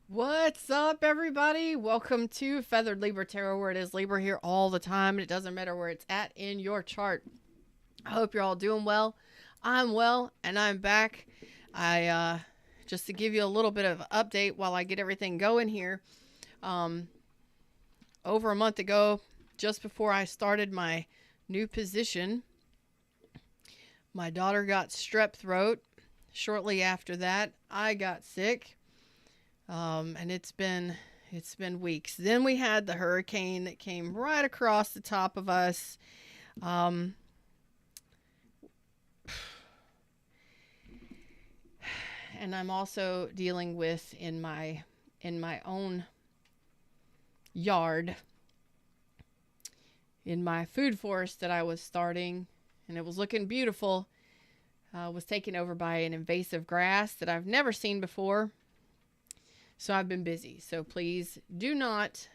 What's up, everybody? Welcome to Feathered Libra Tarot, where it is Libra here all the time, and it doesn't matter where it's at in your chart. I hope you're all doing well. I'm well, and I'm back. I just to give you a little bit of update while I get everything going here. Um, Over a month ago, just before I started my new position, my daughter got strep throat. Shortly after that, I got sick. And it's been weeks. Then we had the hurricane that came right across the top of us. Um, and I'm also dealing with in my own yard, in my food forest that I was starting, and it was looking beautiful. Was taken over by an invasive grass that I've never seen before. So I've been busy. So please do not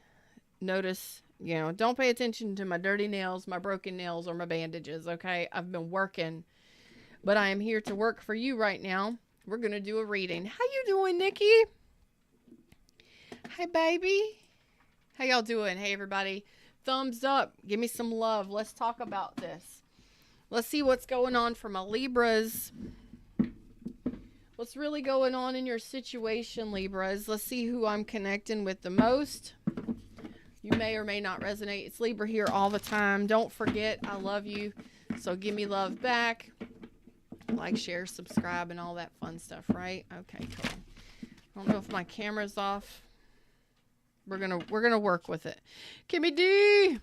notice, don't pay attention to my dirty nails, my broken nails, or my bandages, okay? I've been working, but I am here to work for you right now. We're going to do a reading. How you doing, Nikki? Hi, baby. How y'all doing? Hey, everybody. Thumbs up. Give me some love. Let's talk about this. Let's see what's going on for my Libras. What's really going on in your situation, Libras? Let's see who I'm connecting with the most. You may or may not resonate. It's Libra here all the time. Don't forget, I love you. So give me love back. Like, share, subscribe, and all that fun stuff, right? Okay, cool. I don't know if my camera's off. We're gonna work with it. Kimmy D.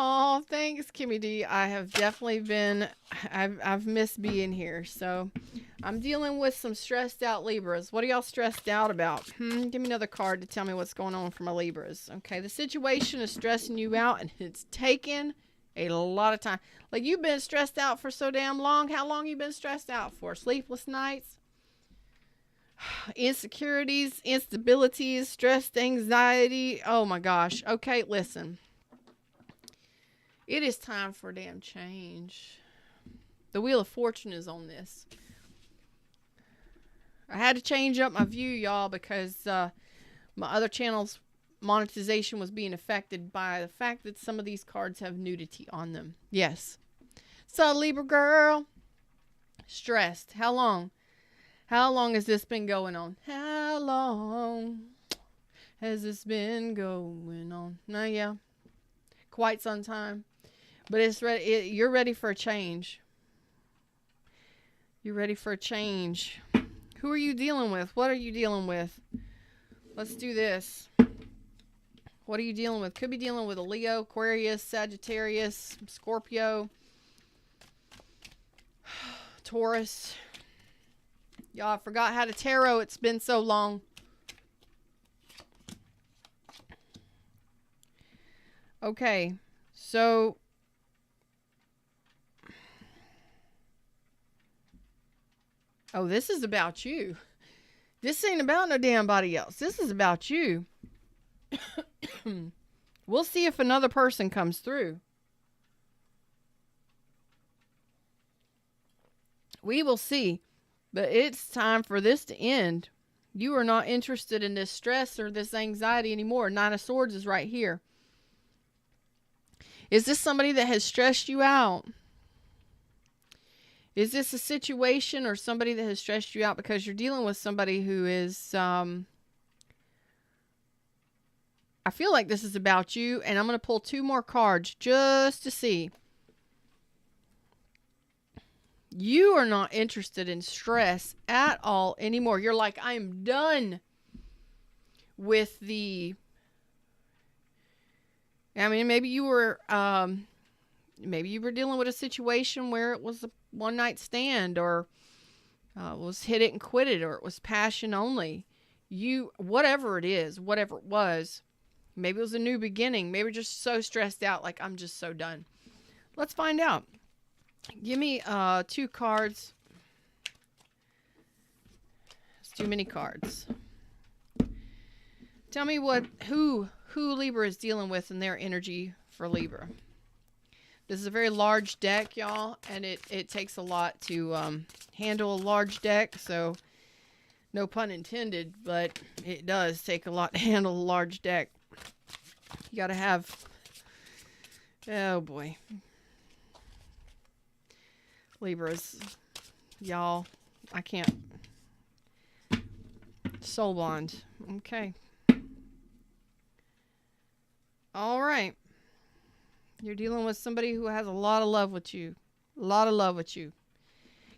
Oh, thanks, Kimmy D. I have definitely been, I've missed being here. So I'm dealing with some stressed out Libras. What are y'all stressed out about? Give me another card to tell me what's going on for my Libras. Okay, the situation is stressing you out, and it's taking a lot of time. Like, you've been stressed out for so damn long. How long you been stressed out for? Sleepless nights? Insecurities, instabilities, stress, anxiety. Oh my gosh. Okay, listen. It is time for damn change. The Wheel of Fortune is on this. I had to change up my view, y'all, because my other channel's monetization was being affected by the fact that some of these cards have nudity on them. Yes. So, Libra girl, stressed. How long? How long has this been going on? How long has this been going on? Now, yeah, quite some time. But it's ready. You're ready for a change. You're ready for a change. Who are you dealing with? What are you dealing with? Let's do this. What are you dealing with? Could be dealing with a Leo, Aquarius, Sagittarius, Scorpio, Taurus. Y'all, I forgot how to tarot. It's been so long. Okay, so oh, this is about you. This ain't about no damn body else. This is about you. We'll see if another person comes through. We will see. But it's time for this to end. You are not interested in this stress or this anxiety anymore. Nine of Swords is right here. Is this somebody that has stressed you out? Is this a situation or somebody that has stressed you out because you're dealing with somebody who is, I feel like this is about you, and I'm going to pull two more cards just to see. You are not interested in stress at all anymore. You're like, I'm done with the, I mean, maybe you were dealing with a situation where it was a one night stand, or was hit it and quit it, or it was passion only. Whatever it is, whatever it was, maybe it was a new beginning. Maybe you're just so stressed out, like, I'm just so done. Let's find out. Give me two cards. It's too many cards. Tell me who Libra is dealing with in their energy for Libra. This is a very large deck, y'all, and it takes a lot to handle a large deck, so no pun intended, but it does take a lot to handle a large deck. You gotta have, oh boy, Libras, y'all, I can't. Soul bond, okay. All right. You're dealing with somebody who has a lot of love with you. A lot of love with you.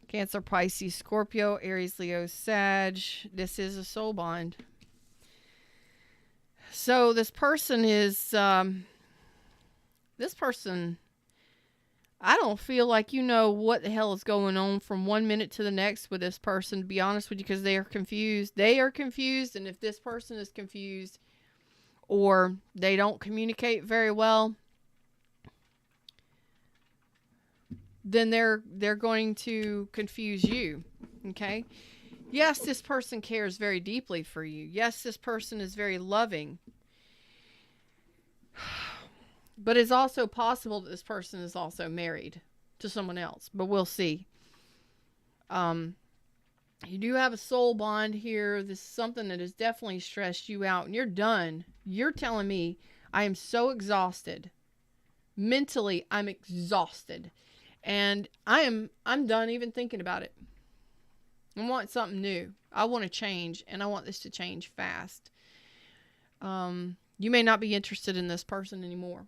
Cancer, Pisces, Scorpio, Aries, Leo, Sag. This is a soul bond. So this person is, I don't feel like you know what the hell is going on from one minute to the next with this person, to be honest with you, because they are confused. They are confused, and if this person is confused or they don't communicate very well, then they're going to confuse you, okay? Yes, this person cares very deeply for you. Yes, this person is very loving. But it's also possible that this person is also married to someone else, but we'll see. You do have a soul bond here. This is something that has definitely stressed you out, and you're done. You're telling me, I am so exhausted. Mentally, I'm exhausted. And I'm done even thinking about it. I want something new. I want to change, and I want this to change fast. You may not be interested in this person anymore.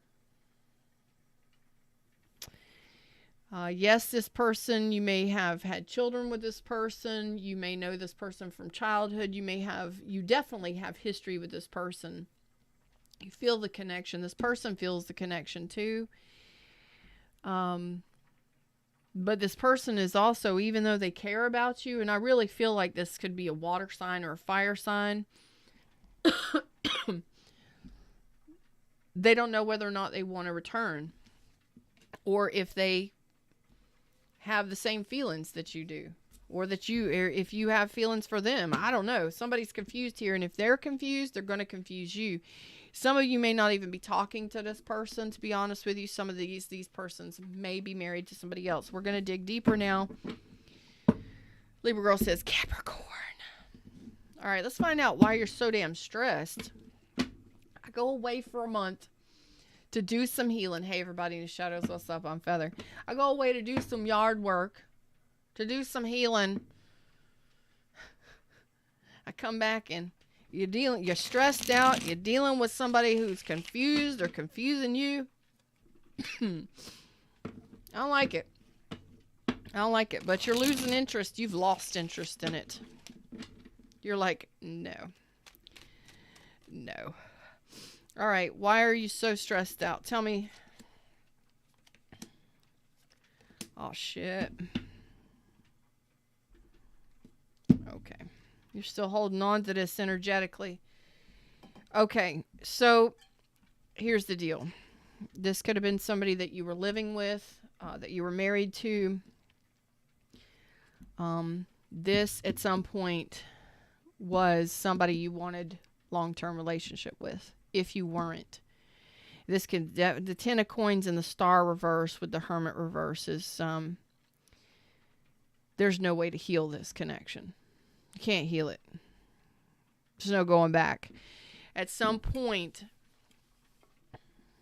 Yes, this person, you may have had children with this person. You may know this person from childhood. You definitely have history with this person. You feel the connection. This person feels the connection too. But this person is also, even though they care about you, and I really feel like this could be a water sign or a fire sign, they don't know whether or not they want to return, or if they have the same feelings that you do, or if you have feelings for them. I don't know. Somebody's confused here, and if they're confused, they're going to confuse you. Some of you may not even be talking to this person, to be honest with you. Some of these persons may be married to somebody else. We're going to dig deeper now. Libra Girl says Capricorn. All right, let's find out why you're so damn stressed. I go away for a month to do some healing. Hey, everybody in the shadows, what's up? I'm Feather. I go away to do some yard work, to do some healing. I come back and you're stressed out. You're dealing with somebody who's confused or confusing you. I don't like it. I don't like it. But you're losing interest. You've lost interest in it. You're like, no. No. All right. Why are you so stressed out? Tell me. Oh, shit. Okay. You're still holding on to this energetically. Okay, so here's the deal. This could have been somebody that you were living with, that you were married to. This, at some point, was somebody you wanted long-term relationship with, if you weren't. This could, the Ten of Coins and the Star reverse with the Hermit reverse is, there's no way to heal this connection. You can't heal it. There's no going back. At some point,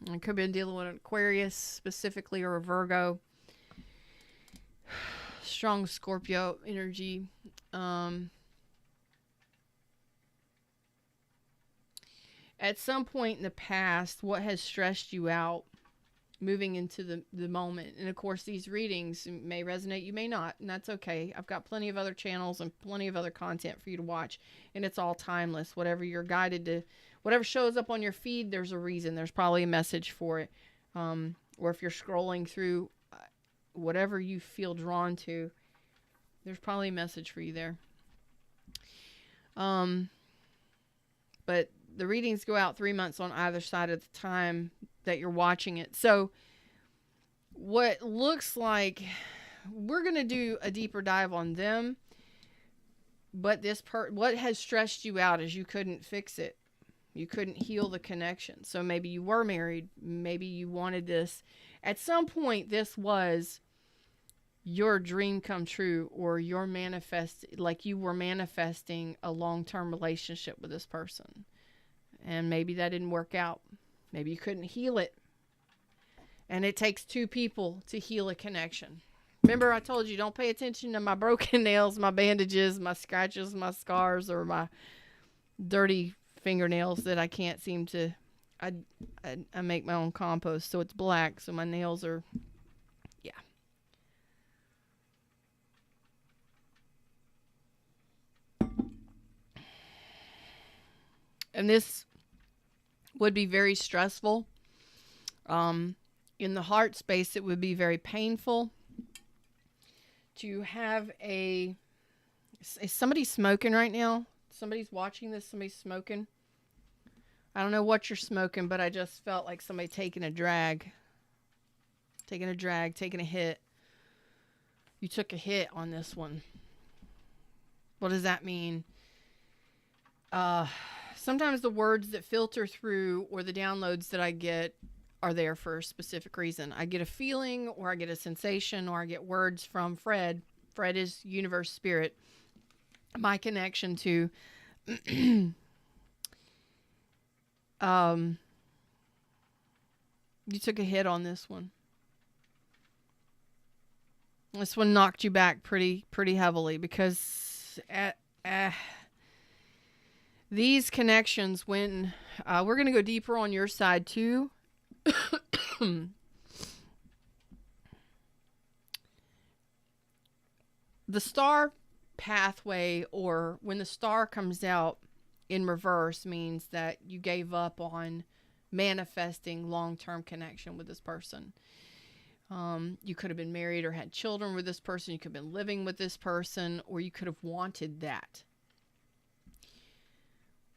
I could have been dealing with an Aquarius specifically, or a Virgo. Strong Scorpio energy. At some point in the past, what has stressed you out moving into the moment? And of course, these readings may resonate, you may not, and that's okay. I've got plenty of other channels and plenty of other content for you to watch, and it's all timeless. Whatever you're guided to, whatever shows up on your feed, there's a reason. There's probably a message for it. Or if you're scrolling through whatever you feel drawn to, there's probably a message for you there. But the readings go out 3 months on either side of the time that you're watching it. So what looks like, we're going to do a deeper dive on them, but what has stressed you out is you couldn't fix it. You couldn't heal the connection. So maybe you were married, maybe you wanted this, At some point, this was your dream come true, or your like you were manifesting a long-term relationship with this person. And maybe that didn't work out. Maybe you couldn't heal it. And it takes two people to heal a connection. Remember, I told you, don't pay attention to my broken nails, my bandages, my scratches, my scars, or my dirty fingernails that I can't seem to... I make my own compost, so it's black, so my nails are... Yeah. And this would be very stressful. In the heart space, it would be very painful to have a... Is somebody smoking right now? Somebody's watching this. Somebody's smoking. I don't know what you're smoking, but I just felt like somebody taking a drag. Taking a hit. You took a hit on this one. What does that mean? Sometimes the words that filter through, or the downloads that I get, are there for a specific reason. I get a feeling, or I get a sensation, or I get words from Fred. Fred is universe spirit. My connection to you took a hit on this one. This one knocked you back pretty heavily, because these connections, when we're going to go deeper on your side too. The star pathway, or when the star comes out in reverse, means that you gave up on manifesting long-term connection with this person. You could have been married or had children with this person. You could have been living with this person, or you could have wanted that.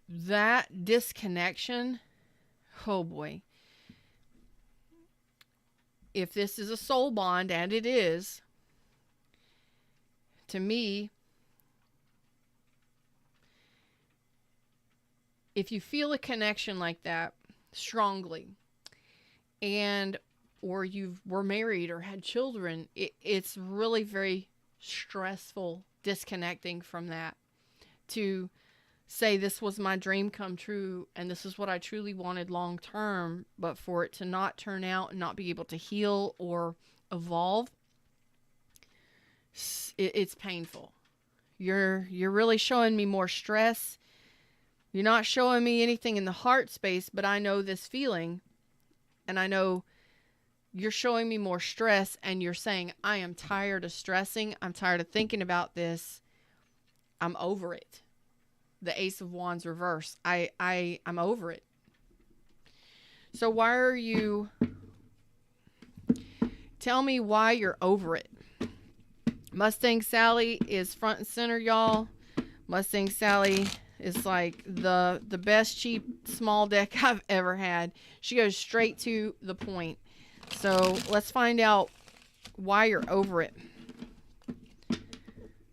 That disconnection, oh boy. If this is a soul bond, and it is, to me, if you feel a connection like that strongly, and or you were married or had children, it's really very stressful disconnecting from that, to say this was my dream come true and this is what I truly wanted long term, but for it to not turn out and not be able to heal or evolve, it's painful. You're really showing me more stress. You're not showing me anything in the heart space, but I know this feeling, and I know you're showing me more stress, and you're saying, I am tired of stressing. I'm tired of thinking about this. I'm over it. The Ace of Wands reverse. I'm over it. So why are you... Tell me why you're over it. Mustang Sally is front and center, y'all. Mustang Sally is like the best cheap small deck I've ever had. She goes straight to the point. So let's find out why you're over it.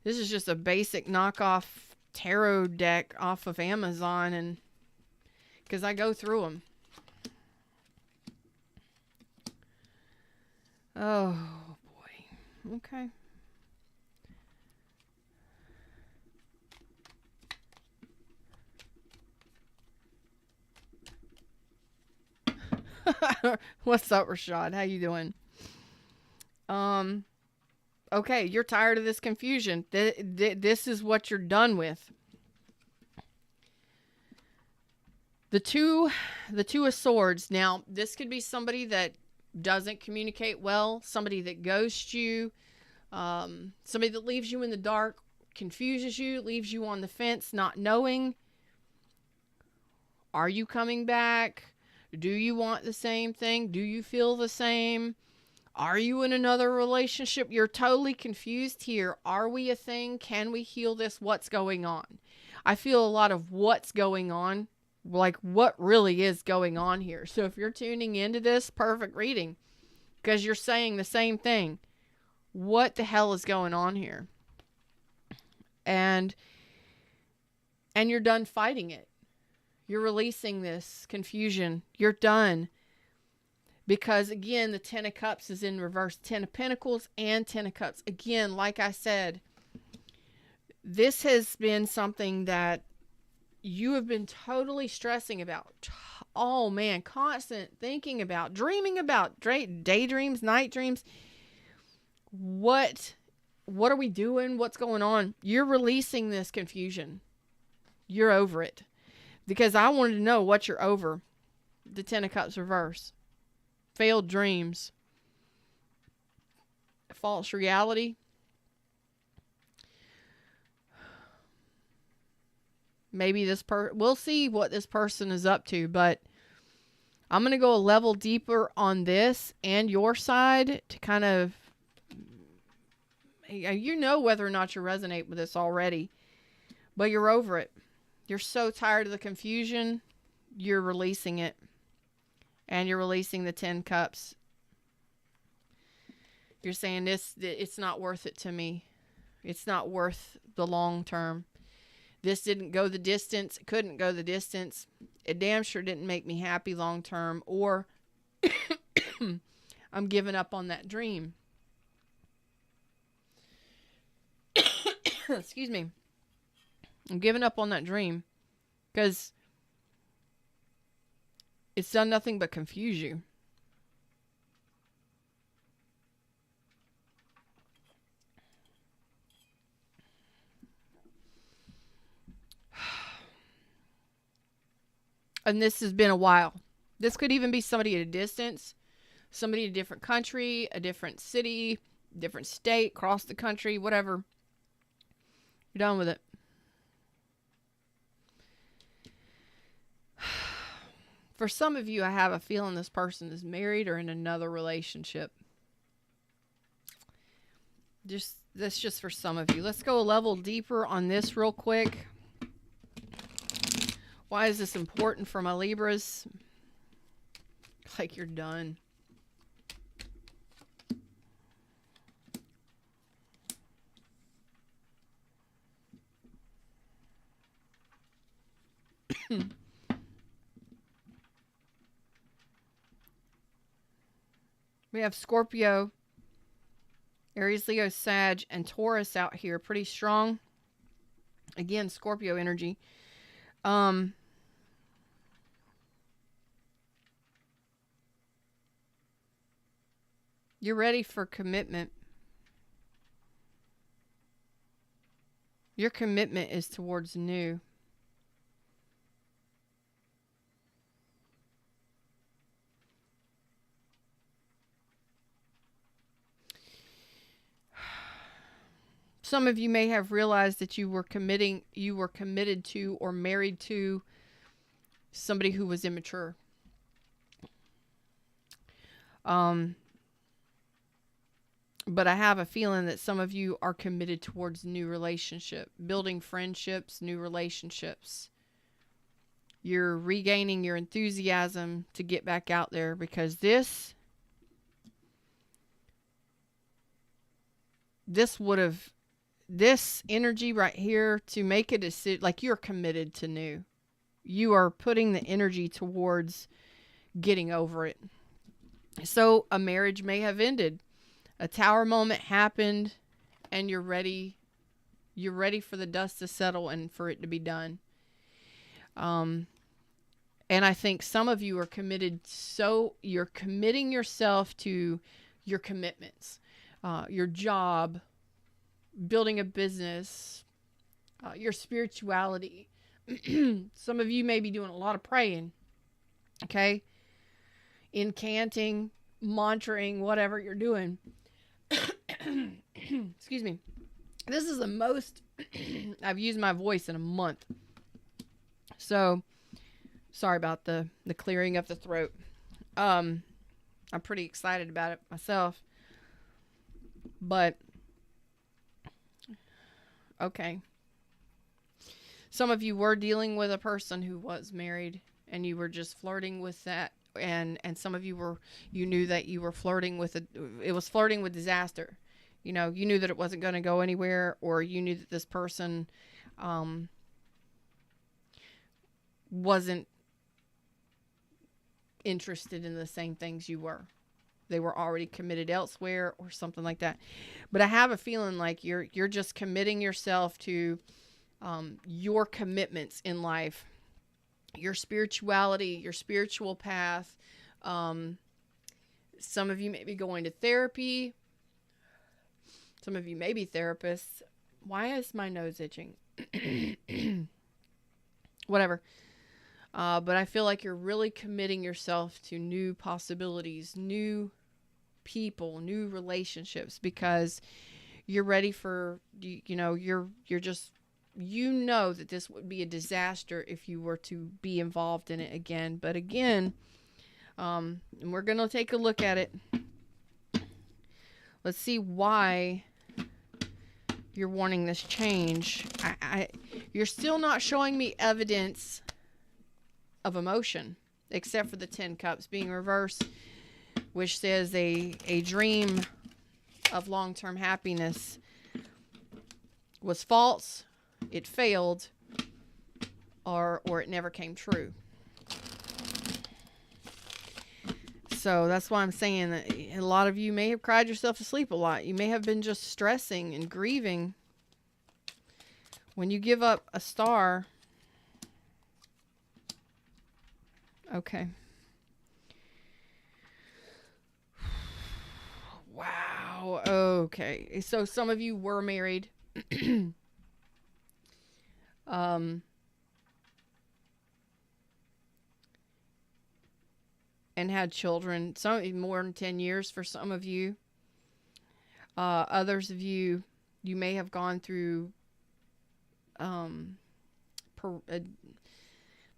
This is just a basic knockoff tarot deck off of Amazon, and because I go through them. Oh boy. Okay. What's up, Rashad? How you doing? Okay, you're tired of this confusion. This is what you're done with. The two of Swords. Now, this could be somebody that doesn't communicate well, somebody that ghosts you, somebody that leaves you in the dark, confuses you, leaves you on the fence, not knowing. Are you coming back? Do you want the same thing? Do you feel the same? Are you in another relationship? You're totally confused here. Are we a thing? Can we heal this? What's going on? I feel a lot of what's going on, like what really is going on here. So if you're tuning into this, perfect reading, because you're saying the same thing. What the hell is going on here? And you're done fighting it. You're releasing this confusion. You're done. Because again, the Ten of Cups is in reverse. 10 of Pentacles and 10 of Cups. Again, like I said, this has been something that you have been totally stressing about. Oh man, constant thinking about, dreaming about, daydreams, night dreams. What are we doing? What's going on? You're releasing this confusion. You're over it. Because I wanted to know what you're over. The Ten of Cups reverse. Failed dreams. False reality. Maybe we'll see what this person is up to, but I'm going to go a level deeper on this and your side to kind of, you know whether or not you resonate with this already, but you're over it. You're so tired of the confusion, you're releasing it. And you're releasing the 10 Cups. You're saying it's not worth it to me. It's not worth the long term. This didn't go the distance. It couldn't go the distance. It damn sure didn't make me happy long term. Or I'm giving up on that dream. Excuse me. I'm giving up on that dream. Because it's done nothing but confuse you. And this has been a while. This could even be somebody at a distance, somebody in a different country, a different city, different state, across the country, whatever. You're done with it. For some of you, I have a feeling this person is married or in another relationship. That's just for some of you. Let's go a level deeper on this real quick. Why is this important for my Libras? Like you're done. We have Scorpio, Aries, Leo, Sag, and Taurus out here. Pretty strong. Again, Scorpio energy. You're ready for commitment. Your commitment is towards new. Some of you may have realized that you were committed to or married to somebody who was immature. But I have a feeling that some of you are committed towards new relationship, building friendships, new relationships. You're regaining your enthusiasm to get back out there because this energy right here to make a decision, like you're committed to new. You are putting the energy towards getting over it. So a marriage may have ended. A tower moment happened and you're ready. You're ready for the dust to settle and for it to be done. And I think some of you are committed. So you're committing yourself to your commitments, your job, building a business, your spirituality. Some of you may be doing a lot of praying. Okay. Incanting, mantraing, whatever you're doing. Excuse me. This is the most I've used my voice in a month. So sorry about the clearing of the throat. I'm pretty excited about it myself. But okay. Some of you were dealing with a person who was married and you were just flirting with that. And some of you knew that you were flirting with it was flirting with disaster. You know, you knew that it wasn't going to go anywhere, or you knew that this person wasn't interested in the same things you were. They were already committed elsewhere or something like that. But I have a feeling like you're just committing yourself to your commitments in life, your spirituality, your spiritual path. Some of you may be going to therapy. Some of you may be therapists. Why is my nose itching? Whatever. But I feel like you're really committing yourself to new possibilities, new people, new relationships, because you're ready for, you're just, that this would be a disaster if you were to be involved in it again. But again, and we're going to take a look at it. Let's see why you're wanting this change. You're still not showing me evidence of emotion, except for the 10 cups being reversed, which says a dream of long-term happiness was false, it failed, or it never came true. So that's why I'm saying that a lot of you may have cried yourself to sleep a lot. You may have been just stressing and grieving. When you give up a star, okay. Wow. Okay. So some of you were married. And had children. Some more than 10 years for some of you. Others of you, you may have gone through the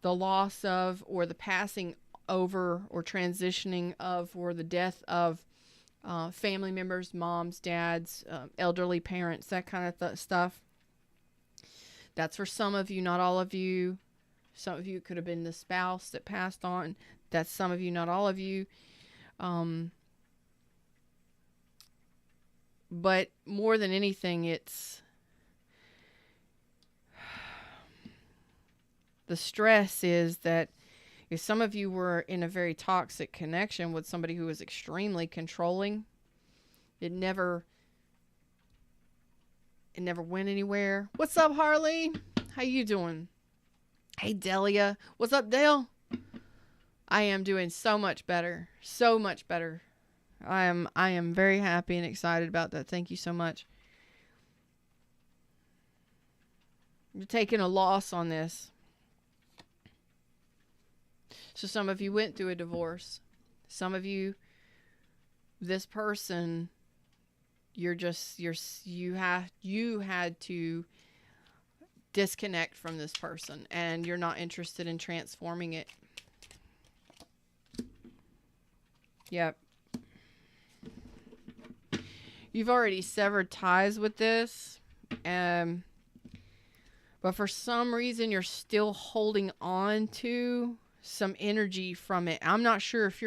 loss of, or the passing over, or transitioning of, or the death of family members, moms, dads, elderly parents, that kind of stuff. That's for some of you, not all of you. Some of you could have been the spouse that passed on. That's some of you, not all of you. But more than anything, it's the stress is that if some of you were in a very toxic connection with somebody who was extremely controlling, it never went anywhere. What's up, Harley? How you doing? Hey, Delia. What's up, Dale? I am doing so much better. So much better. I am very happy and excited about that. Thank you so much. You're taking a loss on this. So some of you went through a divorce. Some of you, this person, you had to disconnect from this person, and you're not interested in transforming it. Yep. You've already severed ties with this, but for some reason you're still holding on to some energy from it. I'm not sure if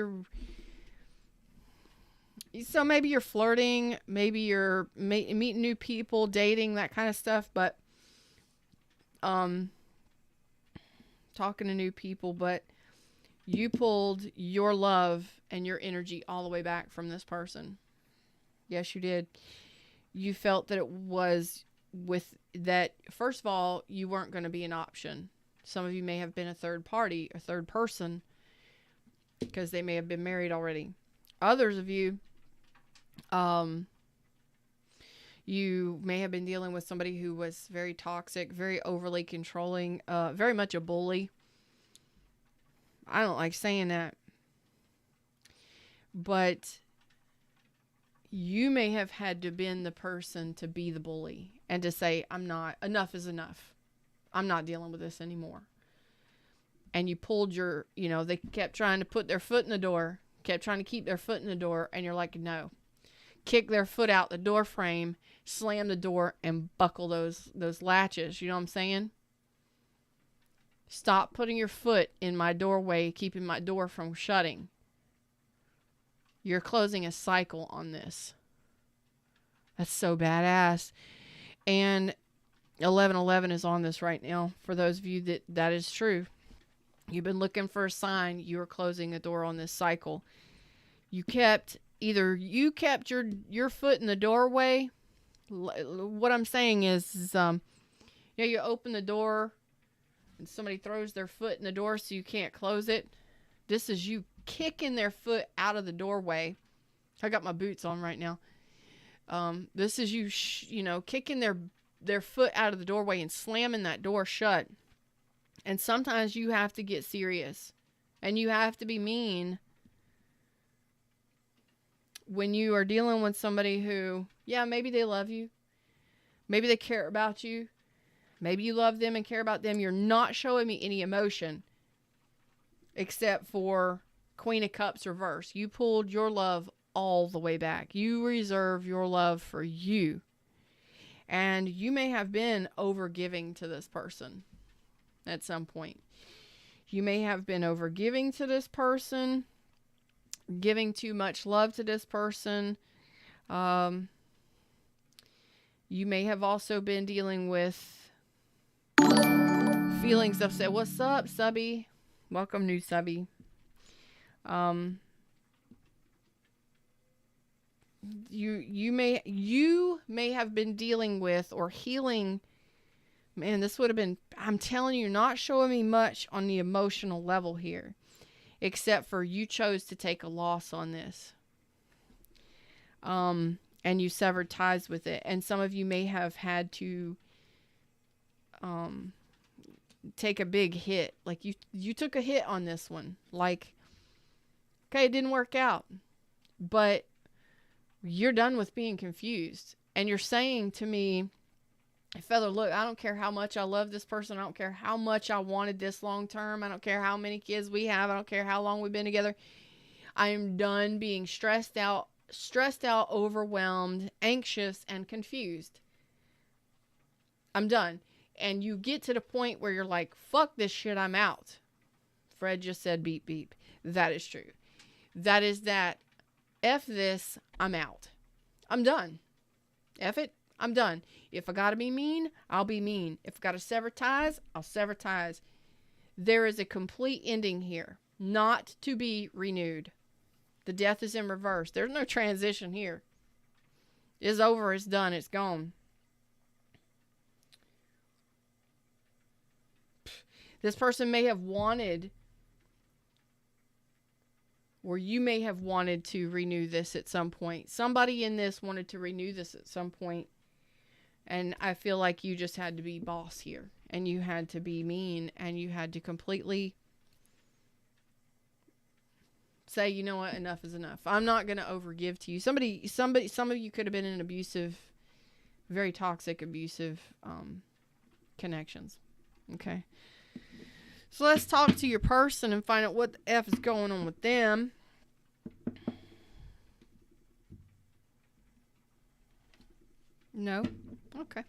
so maybe you're flirting, maybe you're meeting new people, dating, that kind of stuff, but talking to new people, but you pulled your love and your energy all the way back from this person. Yes, you did. You felt that it was with that. First of all, you weren't going to be an option. Some of you may have been a third party, a third person, because they may have been married already. Others of you, you may have been dealing with somebody who was very toxic, very overly controlling, very much a bully. I don't like saying that. But you may have had to been the person to be the bully and to say, enough is enough. I'm not dealing with this anymore. And you pulled they kept trying to put their foot in the door, kept trying to keep their foot in the door, and you're like, no. Kick their foot out the door frame, slam the door, and buckle those latches. You know what I'm saying? Stop putting your foot in my doorway, keeping my door from shutting. You're closing a cycle on this. That's so badass. And 1111 is on this right now. For those of you that is true. You've been looking for a sign you were closing a door on this cycle. You kept your foot in the doorway. What I'm saying is you open the door and somebody throws their foot in the door so you can't close it. This is you kicking their foot out of the doorway. I got my boots on right now. This is you, kicking their foot out of the doorway and slamming that door shut. And sometimes you have to get serious and you have to be mean when you are dealing with somebody who, maybe they love you. Maybe they care about you. Maybe you love them and care about them. You're not showing me any emotion except for Queen of Cups reverse. You pulled your love all the way back. You reserve your love for you. And you may have been overgiving to this person at some point. You may have been overgiving to this person, giving too much love to this person. You may have also been dealing with feelings of, say, what's up, subby? Welcome, new subby. You may have been dealing with or healing. Man, this would have been, I'm telling you, not showing me much on the emotional level here, except for you chose to take a loss on this. And you severed ties with it. And some of you may have had to take a big hit. Like you took a hit on this one. Like, okay, it didn't work out. But you're done with being confused. And you're saying to me, Feather, look, I don't care how much I love this person. I don't care how much I wanted this long term. I don't care how many kids we have. I don't care how long we've been together. I am done being stressed out, overwhelmed, anxious, and confused. I'm done. And you get to the point where you're like, fuck this shit, I'm out. Fred just said beep, beep. That is true. That is that. F this, I'm out. I'm done. F it, I'm done. If I gotta be mean, I'll be mean. If I gotta sever ties, I'll sever ties. There is a complete ending here, not to be renewed. The death is in reverse. There's no transition here. It's over, it's done, it's gone. This person may have wanted, or you may have wanted to renew this at some point. Somebody in this wanted to renew this at some point. And I feel like you just had to be boss here. And you had to be mean. And you had to completely say, you know what, enough is enough. I'm not going to overgive to you. Some of you could have been in abusive, very toxic, abusive connections. Okay. So let's talk to your person and find out what the F is going on with them. No? Okay.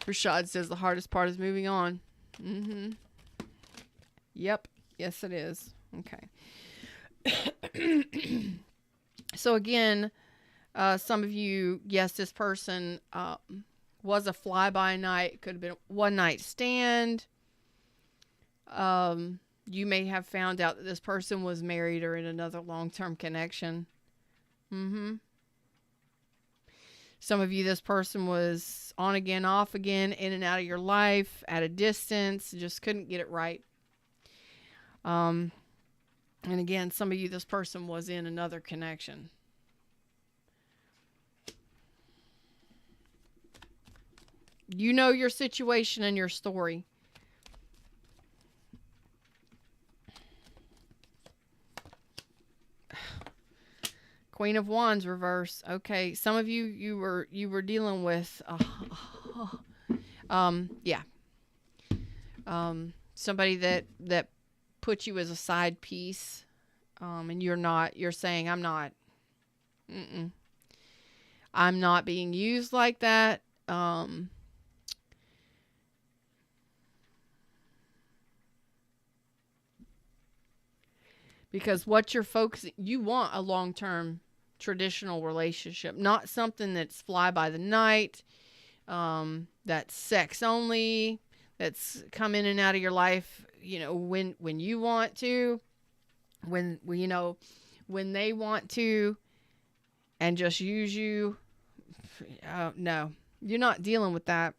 Rashad says the hardest part is moving on. Mm-hmm. Yep. Yes, it is. Okay. So again, some of you, yes, this person was a fly-by-night. Could have been a one-night stand. You may have found out that this person was married or in another long-term connection. Mm-hmm. Some of you, this person was on again, off again, in and out of your life, at a distance, just couldn't get it right. And again, some of you, this person was in another connection. You know your situation and your story. Queen of Wands reverse. Okay, some of you, you were dealing with somebody that put you as a side piece, and you're saying, I'm not being used like that. Because what you're focusing, you want a long-term traditional relationship, not something that's fly by the night, that's sex only, that's come in and out of your life, when you want to, when they want to, and just use you. No, you're not dealing with that.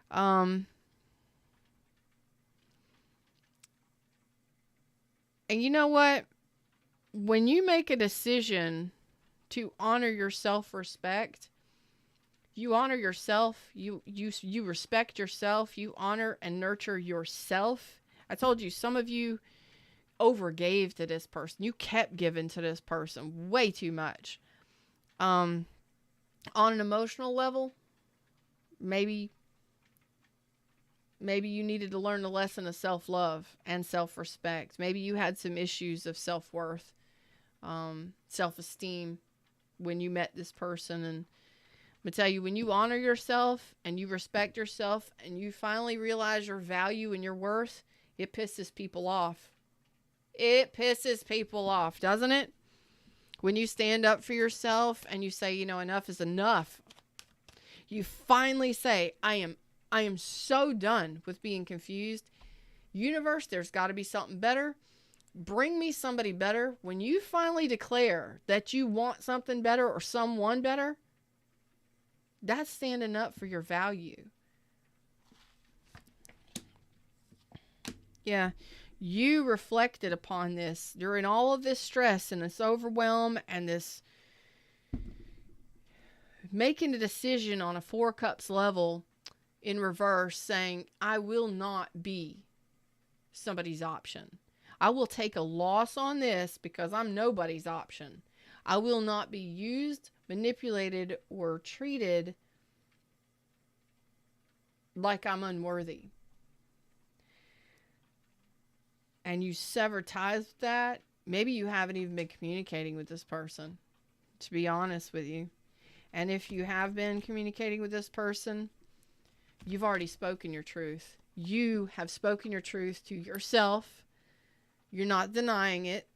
And you know what? When you make a decision to honor your self-respect, you honor yourself, you respect yourself, you honor and nurture yourself. I told you, some of you overgave to this person. You kept giving to this person way too much. On an emotional level, maybe you needed to learn the lesson of self-love and self-respect. Maybe you had some issues of self-worth, self-esteem when you met this person. And I'm going to tell you, when you honor yourself and you respect yourself and you finally realize your value and your worth, it pisses people off. It pisses people off, doesn't it? When you stand up for yourself and you say, enough is enough. You finally say, I am so done with being confused. Universe, there's got to be something better. Bring me somebody better. When you finally declare that you want something better or someone better, that's standing up for your value. Yeah, you reflected upon this during all of this stress and this overwhelm and this making a decision on a 4 cups level in reverse, saying, I will not be somebody's option. I will take a loss on this because I'm nobody's option. I will not be used, manipulated, or treated like I'm unworthy. And you sever ties with that. Maybe you haven't even been communicating with this person, to be honest with you. And if you have been communicating with this person, you've already spoken your truth. You have spoken your truth to yourself. You're not denying it.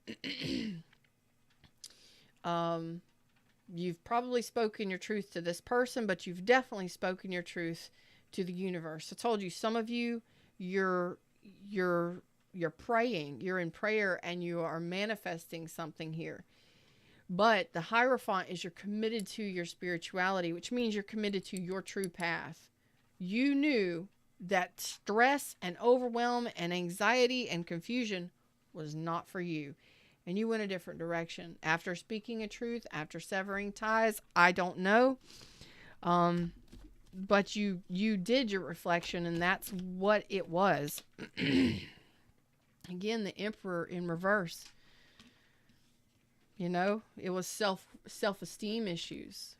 You've probably spoken your truth to this person, but you've definitely spoken your truth to the universe. I told you, some of you, you're praying. You're in prayer and you are manifesting something here. But the Hierophant is you're committed to your spirituality, which means you're committed to your true path. You knew that stress and overwhelm and anxiety and confusion was not for you. And you went a different direction. After speaking a truth, after severing ties, I don't know. But you did your reflection, and that's what it was. Again, the Emperor in reverse. It was self-esteem issues,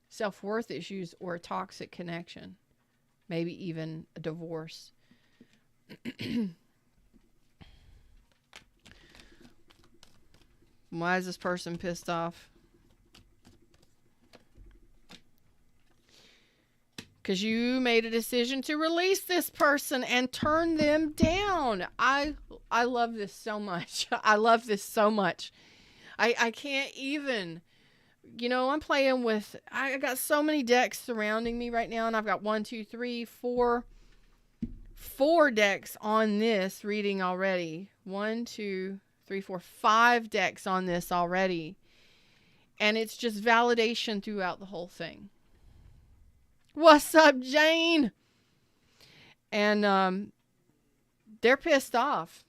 self-worth issues, or a toxic connection. Maybe even a divorce. Why is this person pissed off? Because you made a decision to release this person and turn them down. I love this so much. I love this so much. I can't even, I'm playing with, I got so many decks surrounding me right now, and I've got 4 decks on this reading already. 5 decks on this already. And it's just validation throughout the whole thing. What's up, Jane? And they're pissed off.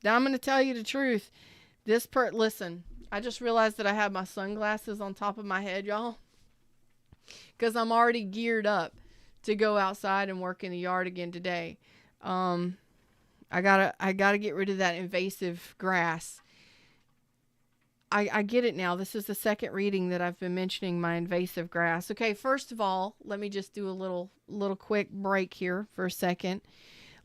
Now I'm going to tell you the truth. Listen, I just realized that I have my sunglasses on top of my head, y'all. Because I'm already geared up to go outside and work in the yard again today. I gotta get rid of that invasive grass. I get it now. This is the second reading that I've been mentioning my invasive grass. Okay, first of all, let me just do a little quick break here for a second.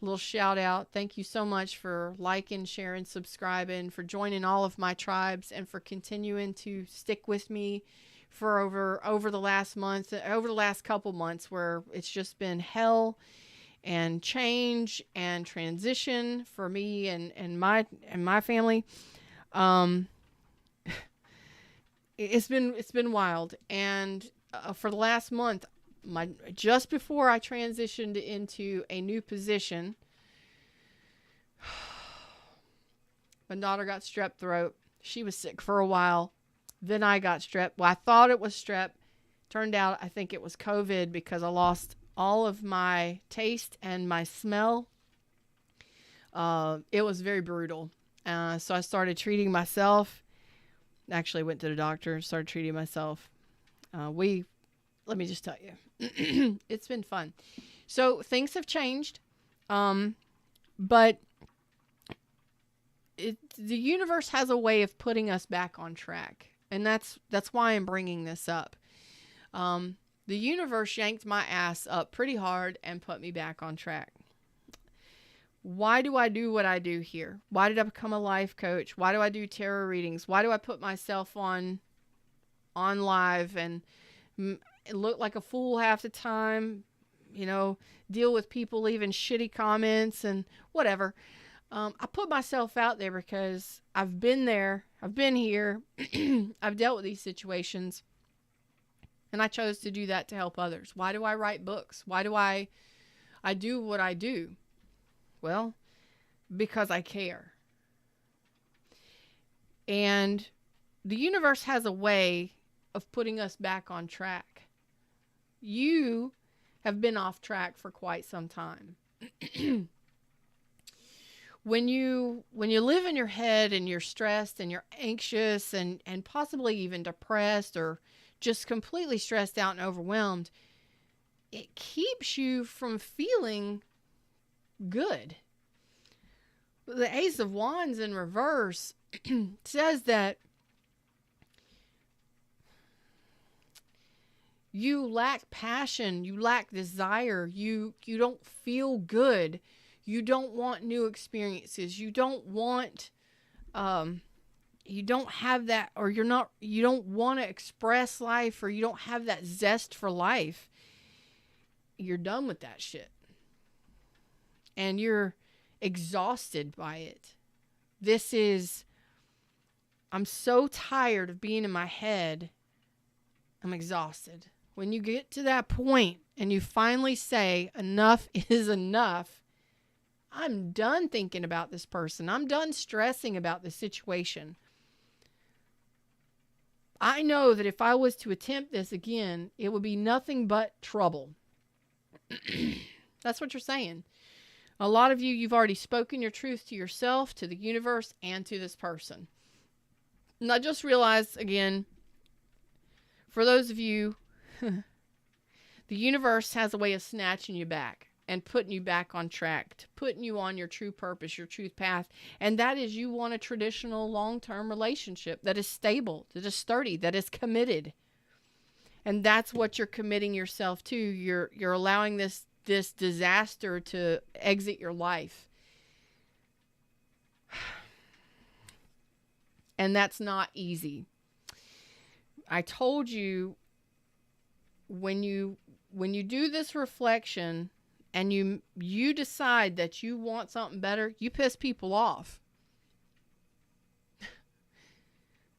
A little shout out. Thank you so much for liking, sharing, subscribing, for joining all of my tribes, and for continuing to stick with me for over the last month, over the last couple months, where it's just been hell. and change and transition for me and my family. It's been wild. And for the last month, just before I transitioned into a new position, my daughter got strep throat. She was sick for a while. Then I got strep. Well, I thought it was strep. Turned out I think it was COVID because I lost all of my taste and my smell. It was very brutal. So I started treating myself. Actually went to the doctor and started treating myself. Let me just tell you, it's been fun. So things have changed. But the universe has a way of putting us back on track. And that's why I'm bringing this up. The universe yanked my ass up pretty hard and put me back on track. Why do I do what I do here? Why did I become a life coach? Why do I do tarot readings? Why do I put myself on live and look like a fool half the time? Deal with people leaving shitty comments and whatever. I put myself out there because I've been there. I've been here. I've dealt with these situations. And I chose to do that to help others. Why do I write books? Why do I do what I do? Well, because I care. And the universe has a way of putting us back on track. You have been off track for quite some time. When you live in your head and you're stressed and you're anxious and possibly even depressed or just completely stressed out and overwhelmed, it keeps you from feeling good. The Ace of Wands in reverse says that you lack passion, you lack desire, you don't feel good, you don't want new experiences, you don't want you don't have that, or you don't want to express life, or you don't have that zest for life. You're done with that shit. And you're exhausted by it. I'm so tired of being in my head. I'm exhausted. When you get to that point and you finally say, enough is enough, I'm done thinking about this person. I'm done stressing about the situation. I know that if I was to attempt this again, it would be nothing but trouble. That's what you're saying. A lot of you've already spoken your truth to yourself, to the universe, and to this person. And I just realized, again, for those of you, the universe has a way of snatching you back and putting you back on track, putting you on your true purpose, your truth path. And that is, you want a traditional long-term relationship that is stable, that is sturdy, that is committed. And that's what you're committing yourself to. You're allowing this disaster to exit your life. And that's not easy. I told you, when you do this reflection and you decide that you want something better, you piss people off.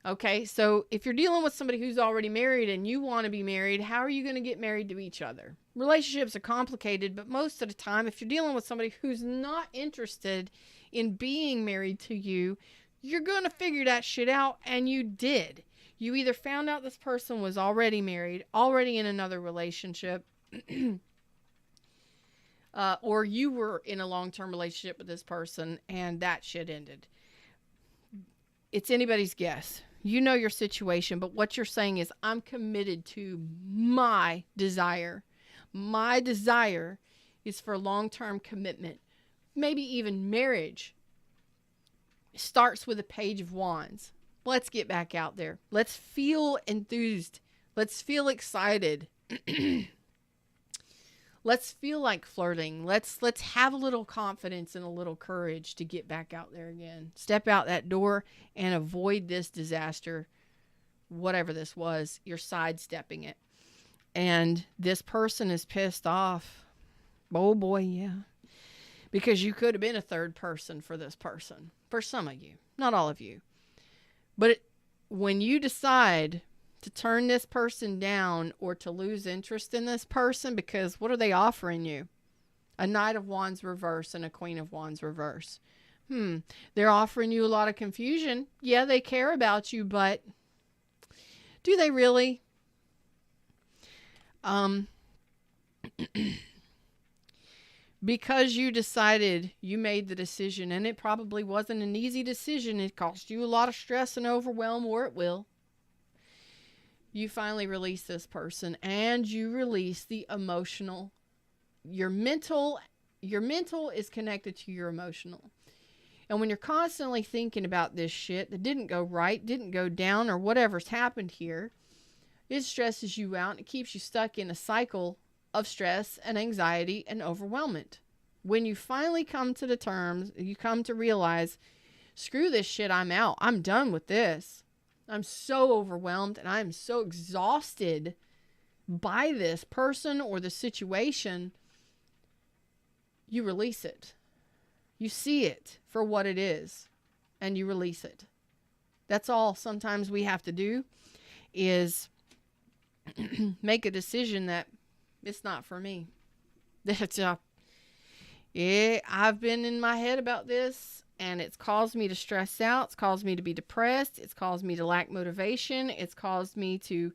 Okay, so if you're dealing with somebody who's already married and you want to be married, how are you going to get married to each other? Relationships are complicated, but most of the time, if you're dealing with somebody who's not interested in being married to you, you're going to figure that shit out, and you did. You either found out this person was already married, already in another relationship, or you were in a long-term relationship with this person and that shit ended. It's anybody's guess. You know your situation, but what you're saying is, I'm committed to my desire. My desire is for long-term commitment, maybe even marriage. It starts with a Page of Wands. Let's get back out there. Let's feel enthused. Let's feel excited. Let's feel like flirting. Let's have a little confidence and a little courage to get back out there again. Step out that door and avoid this disaster. Whatever this was, you're sidestepping it. And this person is pissed off Oh boy, yeah. Because you could have been a third person for this person. For some of you. Not all of you. But when you decide to turn this person down or to lose interest in this person, because what are they offering you? A Knight of Wands reverse and a Queen of Wands reverse. They're offering you a lot of confusion. Yeah, they care about you, but do they really? Because you decided, you made the decision, and it probably wasn't an easy decision. It cost you a lot of stress and overwhelm, or it will. You finally release this person, and you release the emotional. Your mental is connected to your emotional. And when you're constantly thinking about this shit that didn't go right, didn't go down, or whatever's happened here, it stresses you out and it keeps you stuck in a cycle of stress and anxiety and overwhelmment. When you finally come to the terms, you come to realize, screw this shit, I'm out. I'm done with this. I'm so overwhelmed and I'm so exhausted by this person or the situation. You release it. You see it for what it is and you release it. That's all sometimes we have to do, is make a decision that it's not for me. That's I've been in my head about this, and it's caused me to stress out. It's caused me to be depressed. It's caused me to lack motivation. It's caused me to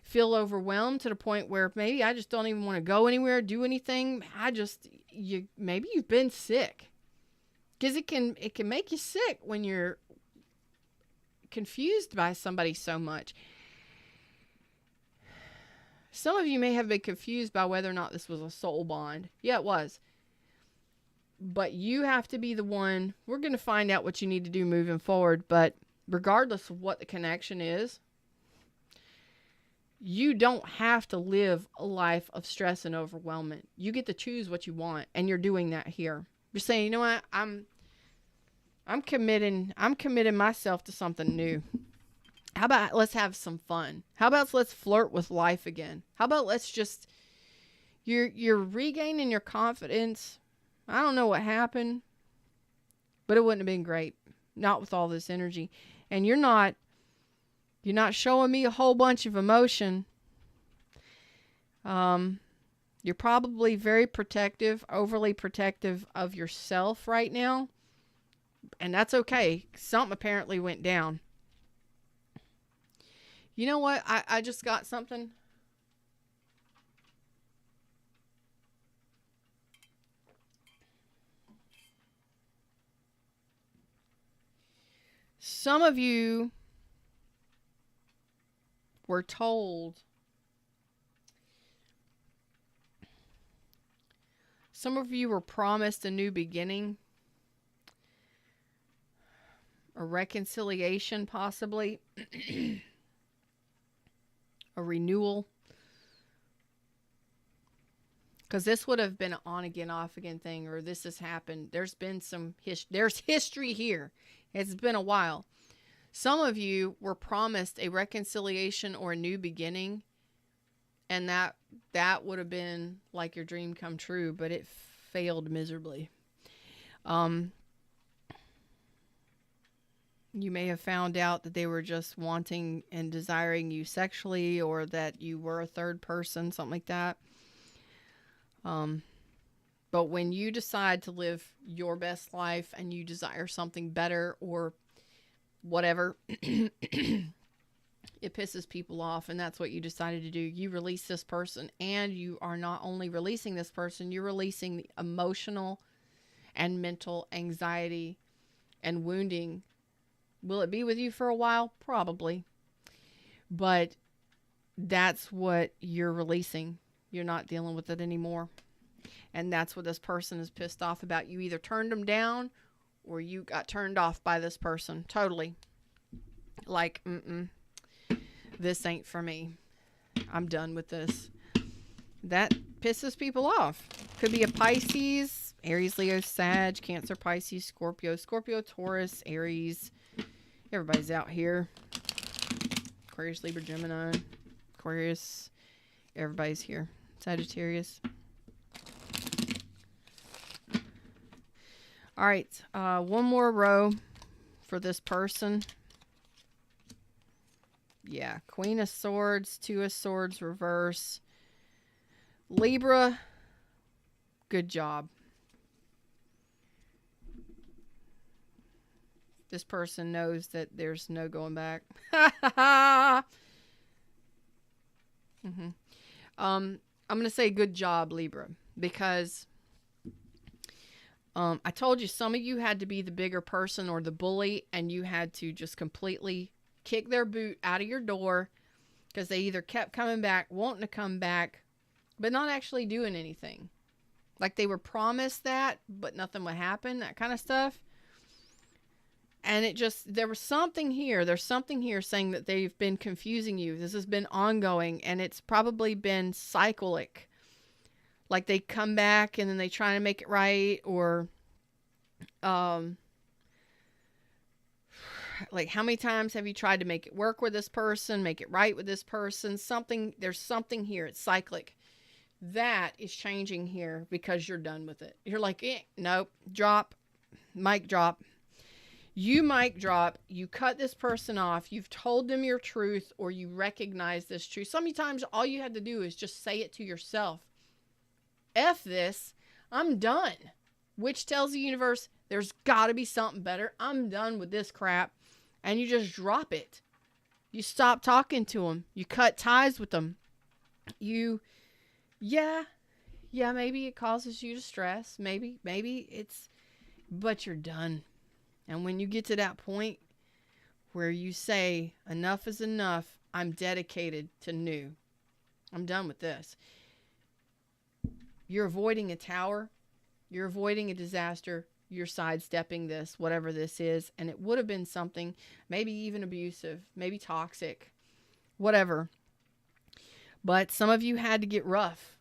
feel overwhelmed to the point where maybe I just don't even want to go anywhere, do anything. Maybe you've been sick, because it can make you sick when you're confused by somebody so much. Some of you may have been confused by whether or not this was a soul bond. Yeah, it was. But you have to be the one. We're going to find out what you need to do moving forward. But regardless of what the connection is, you don't have to live a life of stress and overwhelmment. You get to choose what you want. And you're doing that here. You're saying, you know what? I'm committing myself to something new. How about let's have some fun? How about let's flirt with life again? How about let's just, you're regaining your confidence. I don't know what happened, but it wouldn't have been great. Not with all this energy. And you're not showing me a whole bunch of emotion. You're probably very protective, overly protective of yourself right now. And that's okay. Something apparently went down. You know what? I just got something. Some of you were told. Some of you were promised a new beginning. A reconciliation, possibly. A renewal. Because this would have been an on again, off again thing, or this has happened. There's been some there's history here. It's been a while. Some of you were promised a reconciliation or a new beginning, and that would have been like your dream come true, but it failed miserably. You may have found out that they were just wanting and desiring you sexually, or that you were a third person, something like that. But when you decide to live your best life and you desire something better or whatever, it pisses people off, and that's what you decided to do. You release this person, and you are not only releasing this person, you're releasing the emotional and mental anxiety and wounding. Will it be with you for a while? Probably. But that's what you're releasing. You're not dealing with it anymore. And that's what this person is pissed off about. You either turned them down or you got turned off by this person. Totally. Like, this ain't for me. I'm done with this. That pisses people off. Could be a Pisces, Aries, Leo, Sag, Cancer, Pisces, Scorpio, Taurus, Aries. Everybody's out here. Aquarius, Libra, Gemini, Aquarius. Everybody's here. Sagittarius. All right. One more row for this person. Yeah. Queen of Swords, Two of Swords reverse. Libra, good job. This person knows that there's no going back. I'm going to say good job, Libra, because I told you some of you had to be the bigger person or the bully, and you had to just completely kick their boot out of your door because they either kept coming back, wanting to come back, but not actually doing anything. Like they were promised that, but nothing would happen, that kind of stuff. And it just, there was something here. There's something here saying that they've been confusing you. This has been ongoing, and it's probably been cyclic. Like they come back and then they try to make it right, or like how many times have you tried to make it work with this person, make it right with this person? There's something here. It's cyclic. That is changing here because you're done with it. You're like, nope, drop, mic drop. You mic drop, you cut this person off, you've told them your truth, or you recognize this truth. Sometimes all you had to do is just say it to yourself. F this, I'm done. Which tells the universe, there's got to be something better. I'm done with this crap. And you just drop it. You stop talking to them. You cut ties with them. Yeah, maybe it causes you to stress. Maybe it's, but you're done. And when you get to that point where you say, enough is enough, I'm dedicated to new. I'm done with this. You're avoiding a tower. You're avoiding a disaster. You're sidestepping this, whatever this is. And it would have been something, maybe even abusive, maybe toxic, whatever. But some of you had to get rough,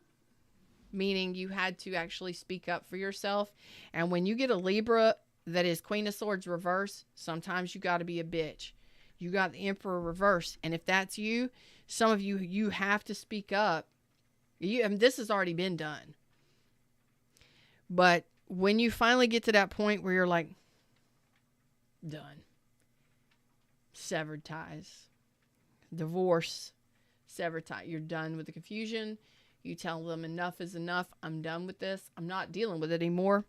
meaning you had to actually speak up for yourself. And when you get a Libra that is Queen of Swords reverse, sometimes you got to be a bitch. You got the Emperor reverse. And if that's you, some of you have to speak up. This has already been done. But when you finally get to that point where you're like, done. Severed ties. Divorce. Severed tie. You're done with the confusion. You tell them enough is enough. I'm done with this. I'm not dealing with it anymore.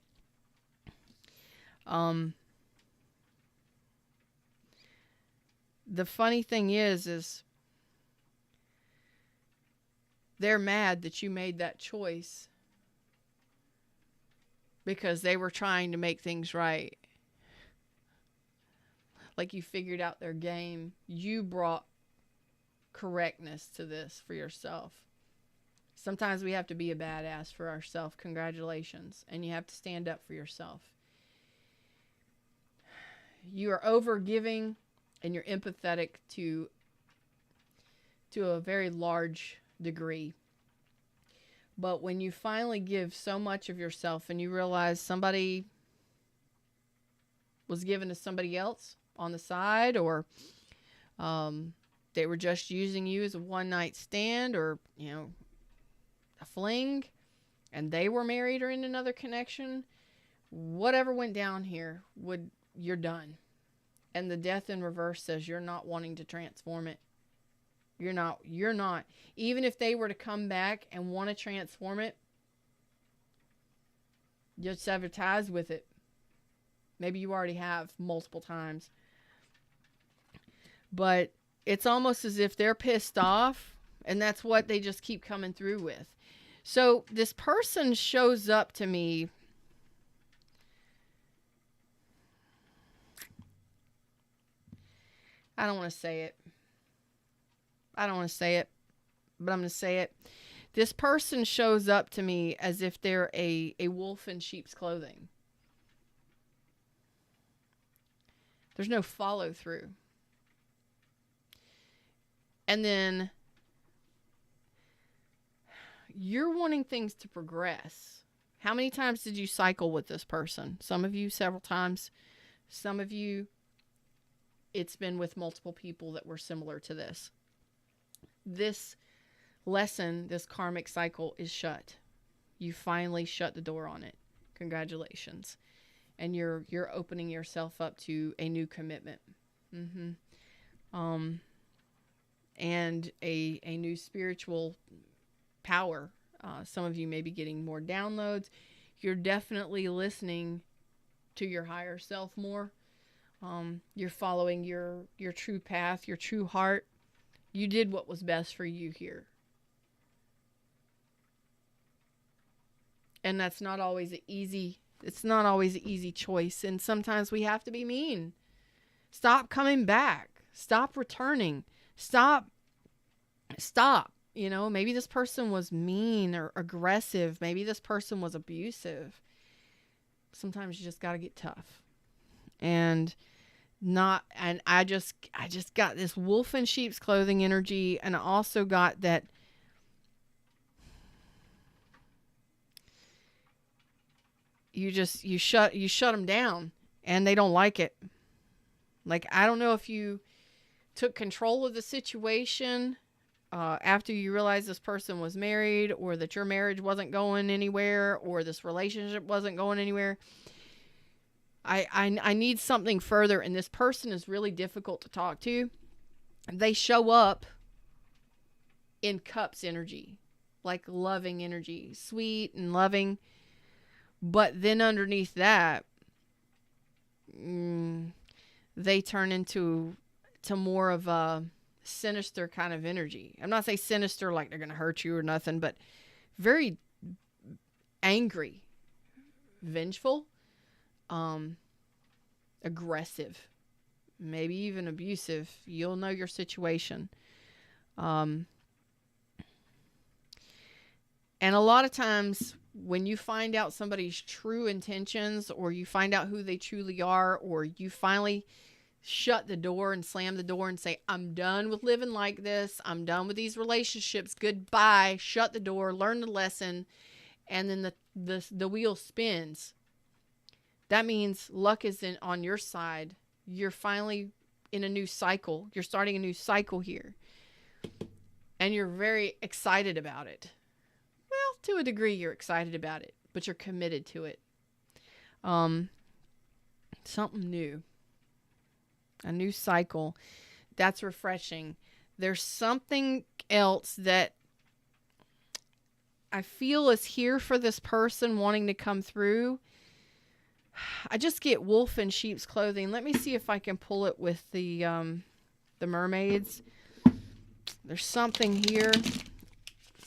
The funny thing is they're mad that you made that choice because they were trying to make things right. Like you figured out their game. You brought correctness to this for yourself. Sometimes we have to be a badass for ourselves. Congratulations. And you have to stand up for yourself. You are over giving and you're empathetic to a very large degree. But when you finally give so much of yourself and you realize somebody was given to somebody else on the side, or they were just using you as a one-night stand, or, a fling, and they were married or in another connection, whatever went down here, you're done. And the death in reverse says you're not wanting to transform it. You're not. Even if they were to come back and want to transform it, you'll sever ties with it. Maybe you already have multiple times. But it's almost as if they're pissed off, and that's what they just keep coming through with. So this person shows up to me. I don't want to say it, but I'm going to say it. This person shows up to me as if they're a wolf in sheep's clothing. There's no follow through. And then you're wanting things to progress. How many times did you cycle with this person? Some of you several times. Some of you, it's been with multiple people that were similar to this. This lesson, this karmic cycle is shut. You finally shut the door on it. Congratulations. and you're opening yourself up to a new commitment. And a new spiritual power. Some of you may be getting more downloads. You're definitely listening to your higher self more. You're following your true path, your true heart. You did what was best for you here. And that's not always it's not always an easy choice. And sometimes we have to be mean. Stop coming back. Stop returning. Stop. You know, maybe this person was mean or aggressive. Maybe this person was abusive. Sometimes you just got to get tough. And I just got this wolf in sheep's clothing energy. And I also got that you shut them down and they don't like it. Like, I don't know if you took control of the situation after you realized this person was married, or that your marriage wasn't going anywhere, or this relationship wasn't going anywhere. I need something further, and this person is really difficult to talk to. They show up in cups energy, like loving energy, sweet and loving. But then underneath that, they turn into more of a sinister kind of energy. I'm not saying sinister like they're going to hurt you or nothing, but very angry, vengeful, aggressive, maybe even abusive. You'll know your situation. And a lot of times when you find out somebody's true intentions, or you find out who they truly are, or you finally shut the door and slam the door and say, I'm done with living like this. I'm done with these relationships. Goodbye. Shut the door, learn the lesson. And then the wheel spins. That means luck is on your side. You're finally in a new cycle. You're starting a new cycle here. And you're very excited about it. Well, to a degree, you're excited about it, but you're committed to it. Something new. A new cycle. That's refreshing. There's something else that I feel is here for this person wanting to come through. I just get wolf in sheep's clothing. Let me see if I can pull it with the mermaids. There's something here.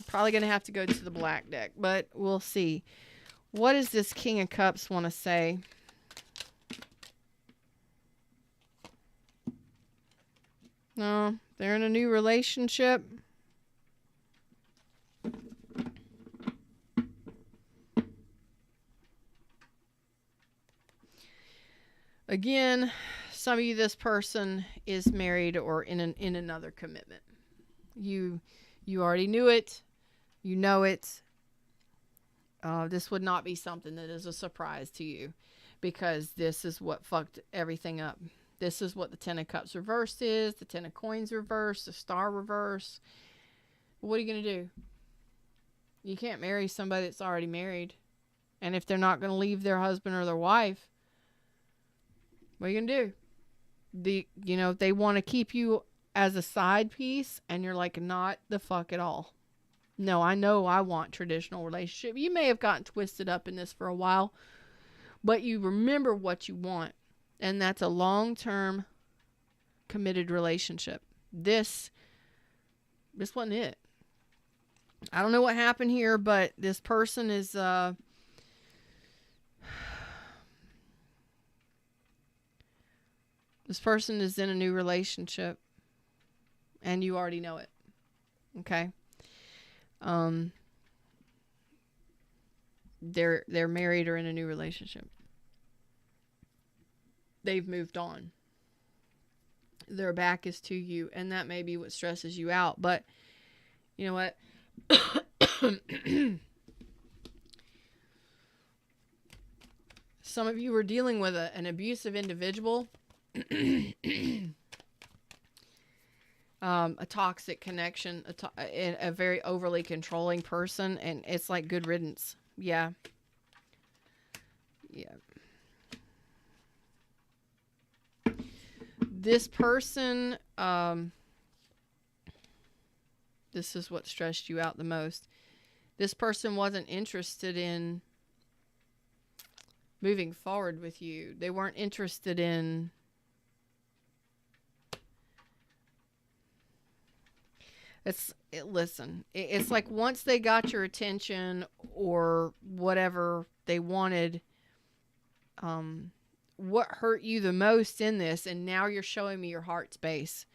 Probably going to have to go to the black deck, but we'll see. What does this King of Cups want to say? No, they're in a new relationship. Again, some of you, this person is married or in another commitment. You already knew it. You know it. This would not be something that is a surprise to you, because this is what fucked everything up. This is what the Ten of Cups reversed is. The Ten of Coins reversed. The Star reversed. What are you going to do? You can't marry somebody that's already married. And if they're not going to leave their husband or their wife, what are you going to do? They want to keep you as a side piece, and you're like, not the fuck at all. No, I know I want traditional relationship. You may have gotten twisted up in this for a while, but you remember what you want. And that's a long-term committed relationship. This wasn't it. I don't know what happened here, but this person is this person is in a new relationship, and you already know it. Okay? They're married or in a new relationship. They've moved on. Their back is to you, and that may be what stresses you out. But you know what? Some of you were dealing with an abusive individual, a toxic connection, a very overly controlling person, and it's like good riddance. Yeah. this person, this is what stressed you out the most. This person wasn't interested in moving forward with you. They weren't interested in listen, it's like once they got your attention or whatever they wanted, what hurt you the most in this, and now you're showing me your heart space.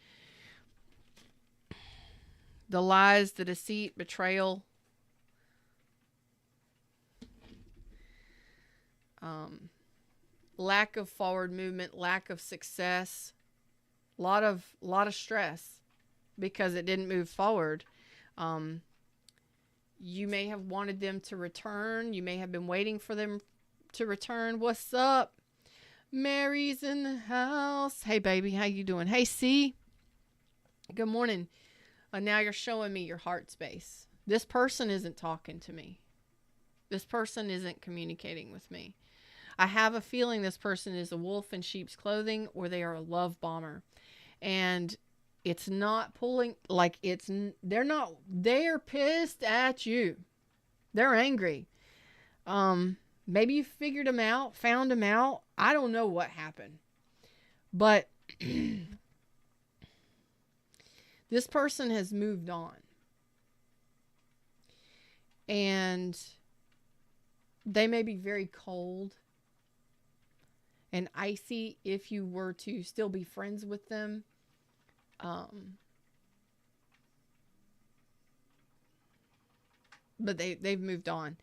The lies, the deceit, betrayal, lack of forward movement, lack of success, a lot of stress because it didn't move forward. You may have wanted them to return. You may have been waiting for them to return. What's up? Mary's in the house. Hey, baby. How you doing? Hey, C. Good morning. Now you're showing me your heart space. This person isn't talking to me. This person isn't communicating with me. I have a feeling this person is a wolf in sheep's clothing, or they are a love bomber. And it's not pulling, like they're pissed at you. They're angry. Maybe you figured them out, found them out. I don't know what happened. But this person has moved on. And they may be very cold and icy if you were to still be friends with them. But they've moved on.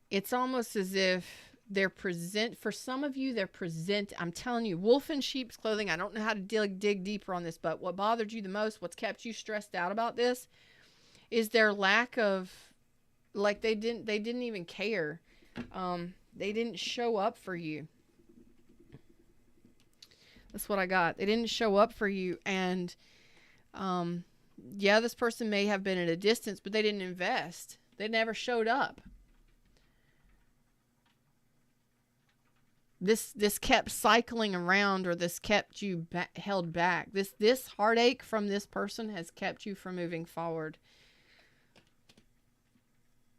It's almost as if they're for some of you, I'm telling you, wolf in sheep's clothing. I don't know how to dig deeper on this, but what bothered you the most, what's kept you stressed out about this, is their lack of, like, they didn't even care. They didn't show up for you. That's what I got. They didn't show up for you. And, yeah, this person may have been at a distance, but they didn't invest. They never showed up. This kept cycling around, or this kept you held back. This heartache from this person has kept you from moving forward.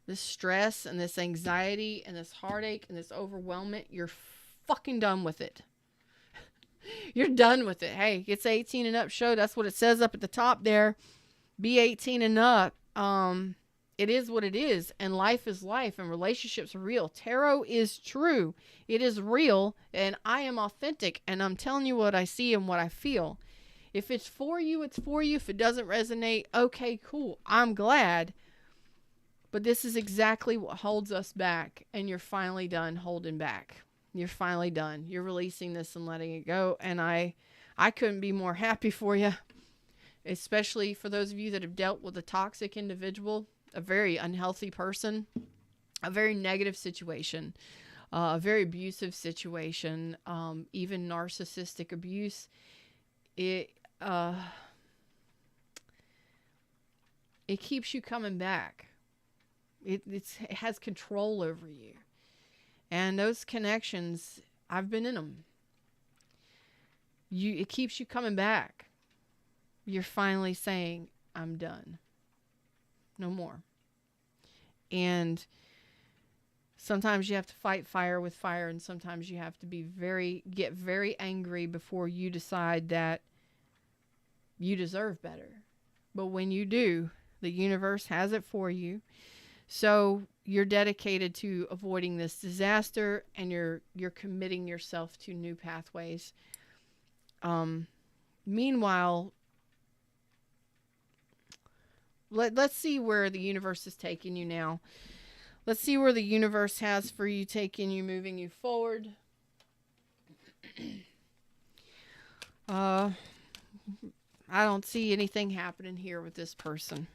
This stress and this anxiety and this heartache and this overwhelmment, you're fucking done with it. You're done with it. Hey, it's 18 and up show. That's what it says up at the top there. Be 18 and up. It is what it is, and life is life, and relationships are real. Tarot is true. It is real, and I am authentic, and I'm telling you what I see and what I feel. If it's for you, it's for you. If it doesn't resonate, okay, cool. I'm glad. But this is exactly what holds us back, and you're finally done holding back. You're finally done. You're releasing this and letting it go, and I couldn't be more happy for you, especially for those of you that have dealt with a toxic individual, a very unhealthy person, a very negative situation, a very abusive situation, even narcissistic abuse. It keeps you coming back. It has control over you. And those connections, I've been in them. It keeps you coming back. You're finally saying, I'm done. No more. And sometimes you have to fight fire with fire, and sometimes you have to get very angry before you decide that you deserve better. But when you do, the universe has it for you. So you're dedicated to avoiding this disaster, and you're committing yourself to new pathways. Meanwhile, let's see where the universe is taking you now. Let's see where the universe has for you, taking you, moving you forward. I don't see anything happening here with this person.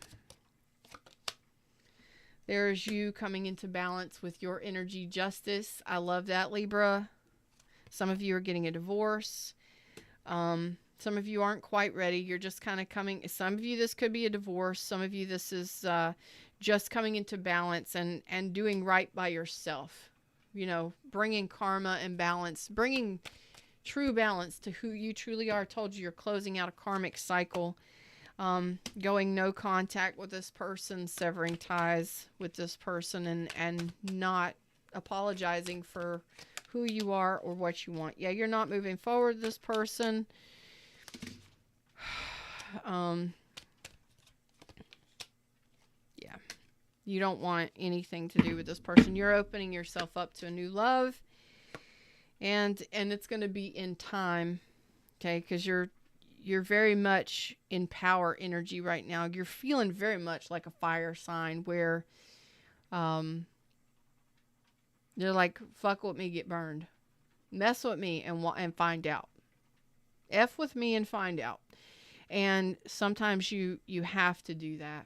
There's you coming into balance with your energy justice. I love that, Libra. Some of you are getting a divorce. Some of you aren't quite ready. You're just kind of coming. Some of you, this could be a divorce. Some of you, this is just coming into balance and doing right by yourself. You know, bringing karma and balance, bringing true balance to who you truly are. I told you you're closing out a karmic cycle, going no contact with this person, severing ties with this person, and not apologizing for who you are or what you want. Yeah, you're not moving forward with this person. Yeah, you don't want anything to do with this person. You're opening yourself up to a new love, and it's going to be in time, okay? Because you're very much in power energy right now. You're feeling very much like a fire sign where you're like, fuck with me, get burned. Mess with me and find out. F with me and find out. And sometimes you have to do that.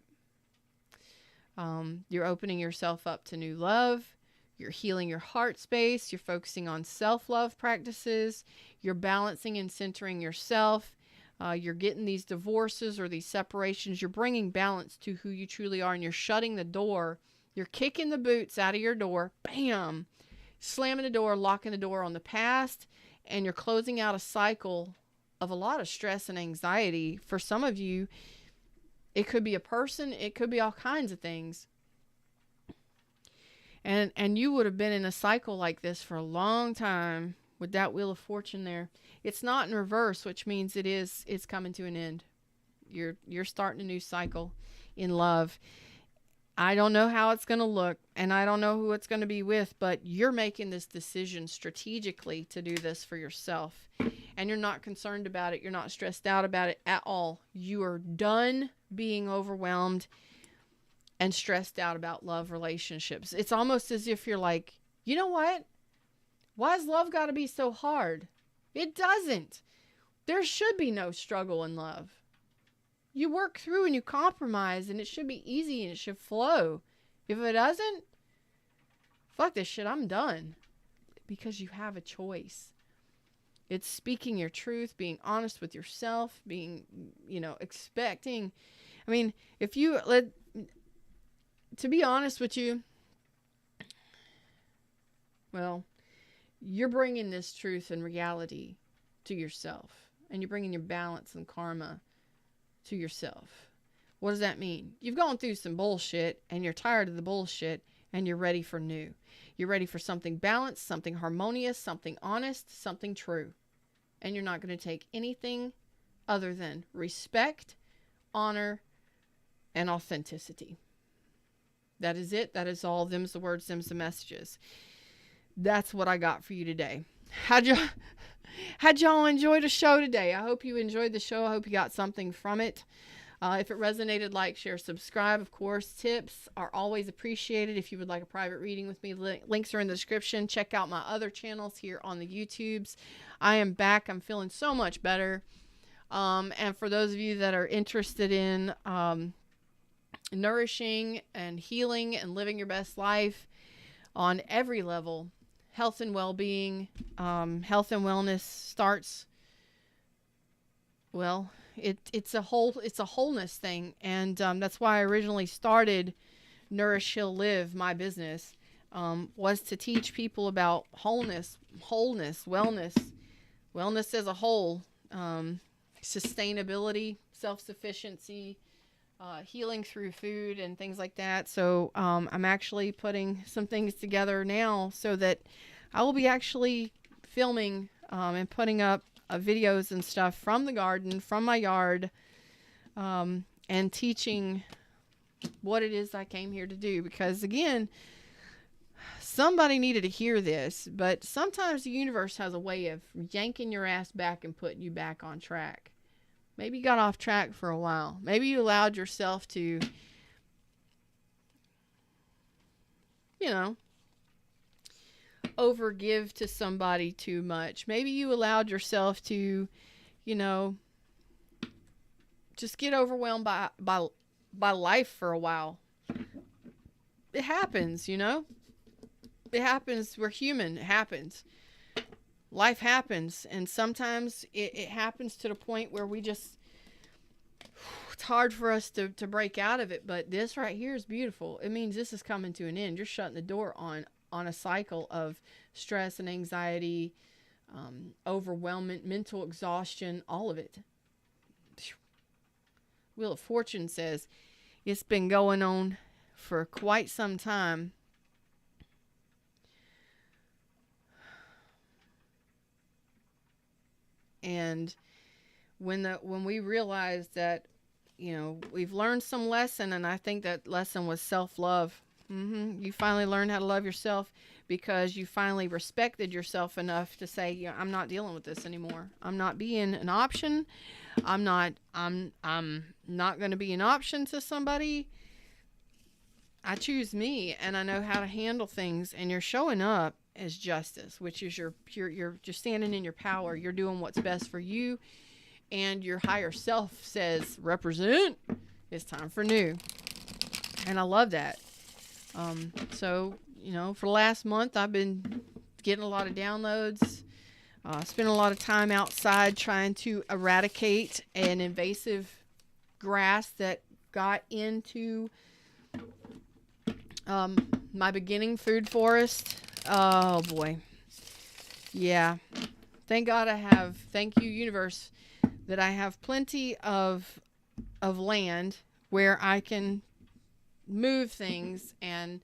You're opening yourself up to new love. You're healing your heart space. You're focusing on self-love practices. You're balancing and centering yourself. You're getting these divorces or these separations. You're bringing balance to who you truly are, and you're shutting the door. You're kicking the boots out of your door. Bam! Slamming the door, locking the door on the past, and you're closing out a cycle of a lot of stress and anxiety. For some of you, it could be a person. It could be all kinds of things. And you would have been in a cycle like this for a long time with that Wheel of Fortune there. It's not in reverse, which means it's coming to an end. You're starting a new cycle in love. I don't know how it's going to look, and I don't know who it's going to be with, but you're making this decision strategically to do this for yourself. And you're not concerned about it. You're not stressed out about it at all. You are done being overwhelmed and stressed out about love relationships. It's almost as if you're like, you know what? Why has love got to be so hard? It doesn't. There should be no struggle in love. You work through and you compromise, and it should be easy and it should flow. If it doesn't, fuck this shit, I'm done. Because you have a choice. It's speaking your truth, being honest with yourself, being, expecting. I mean, to be honest with you, well, you're bringing this truth and reality to yourself. And you're bringing your balance and karma to yourself. What does that mean? You've gone through some bullshit and you're tired of the bullshit and you're ready for new. You're ready for something balanced, something harmonious, something honest, something true. And you're not going to take anything other than respect, honor, and authenticity. That is it. That is all. Them's the words, them's the messages. That's what I got for you today. How'd y'all enjoy the show today? I hope you enjoyed the show. I hope you got something from it. If it resonated, like, share, subscribe. Of course, tips are always appreciated. If you would like a private reading with me, links are in the description. Check out my other channels here on the YouTubes. I am back. I'm feeling so much better. And for those of you that are interested in nourishing and healing and living your best life on every level, health and well-being, health and wellness starts, well, it's a wholeness thing. And that's why I originally started Nourish, Heal, Live, my business, was to teach people about wholeness, wellness as a whole, sustainability, self-sufficiency, healing through food and things like that. So I'm actually putting some things together now so that I will be actually filming and putting up videos and stuff from the garden, from my yard, and teaching what it is I came here to do. Because again, somebody needed to hear this, but sometimes the universe has a way of yanking your ass back and putting you back on track. Maybe you got off track for a while. Maybe you allowed yourself to, overgive to somebody too much. Maybe you allowed yourself to, just get overwhelmed by life for a while. It happens, It happens. We're human. It happens. Life happens, and sometimes it happens to the point where it's hard for us to break out of it. But this right here is beautiful. It means this is coming to an end. You're shutting the door on a cycle of stress and anxiety, overwhelmment, mental exhaustion, all of it. Wheel of Fortune says it's been going on for quite some time. And when we realize that, we've learned some lesson, and I think that lesson was self-love. You finally learned how to love yourself because you finally respected yourself enough to say, yeah, I'm not dealing with this anymore. I'm not being an option. I'm not going to be an option to somebody. I choose me, and I know how to handle things, and you're showing up as justice, which is you're just standing in your power. You're doing what's best for you, and your higher self says, represent. It's time for new. And I love that. So, for the last month, I've been getting a lot of downloads, spending a lot of time outside trying to eradicate an invasive grass that got into my beginning food forest. Oh boy. Yeah. Thank God thank you, universe, that I have plenty of land where I can move things and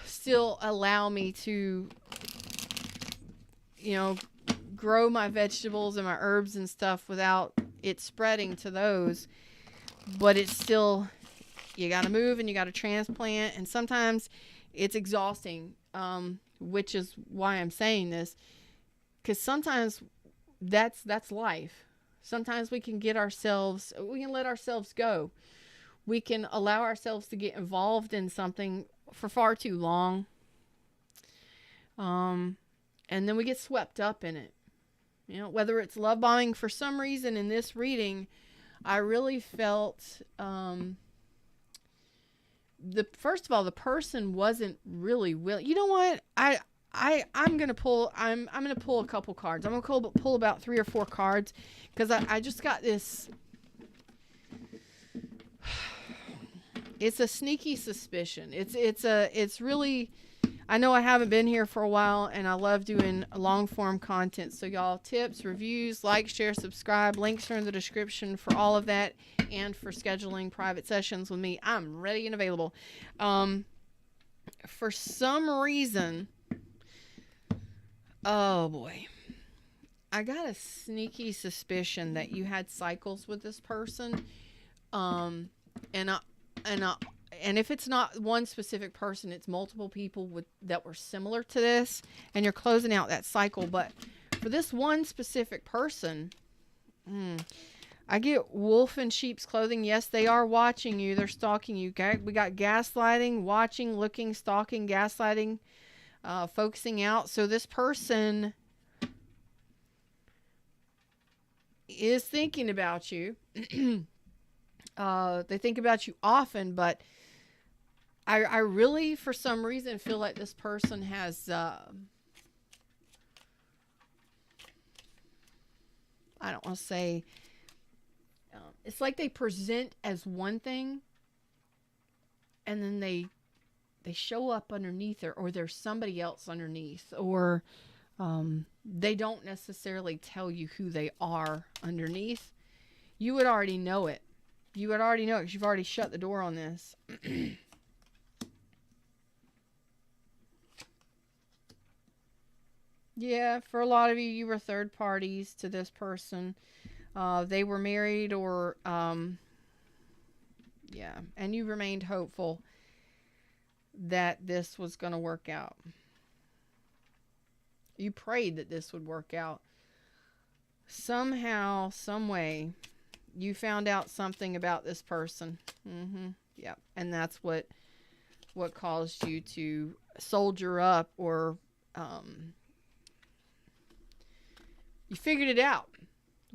still allow me to, grow my vegetables and my herbs and stuff without it spreading to those. But it's still, you got to move and you got to transplant. And sometimes it's exhausting, which is why I'm saying this. Because sometimes that's life. Sometimes we can let ourselves go. We can allow ourselves to get involved in something for far too long. And then we get swept up in it. Whether it's love bombing, for some reason in this reading, I really felt, first of all, the person wasn't really willing. You know what? I'm gonna pull a couple cards. I'm gonna pull about 3 or 4 cards, because I just got this. It's a sneaky suspicion. It's really. I know I haven't been here for a while, and I love doing long form content. So y'all, tips, reviews, like, share, subscribe. Links are in the description for all of that, and for scheduling private sessions with me. I'm ready and available. For some reason, oh boy, I got a sneaky suspicion that you had cycles with this person. And if it's not one specific person, it's multiple people that were similar to this, and you're closing out that cycle. But for this one specific person, I get wolf in sheep's clothing. Yes, they are watching you. They're stalking you. Okay? We got gaslighting, watching, looking, stalking, gaslighting, focusing out. So this person is thinking about you. They think about you often, but I really, for some reason, feel like this person has, I don't want to say, it's like they present as one thing, and then they show up underneath it, or there's somebody else underneath, or they don't necessarily tell you who they are underneath. You would already know it. You would already know it because you've already shut the door on this. Yeah, for a lot of you, you were third parties to this person. They were married, or, yeah, and you remained hopeful that this was going to work out. You prayed that this would work out. Somehow, some way, you found out something about this person. Yeah, and that's what caused you to soldier up, or you figured it out.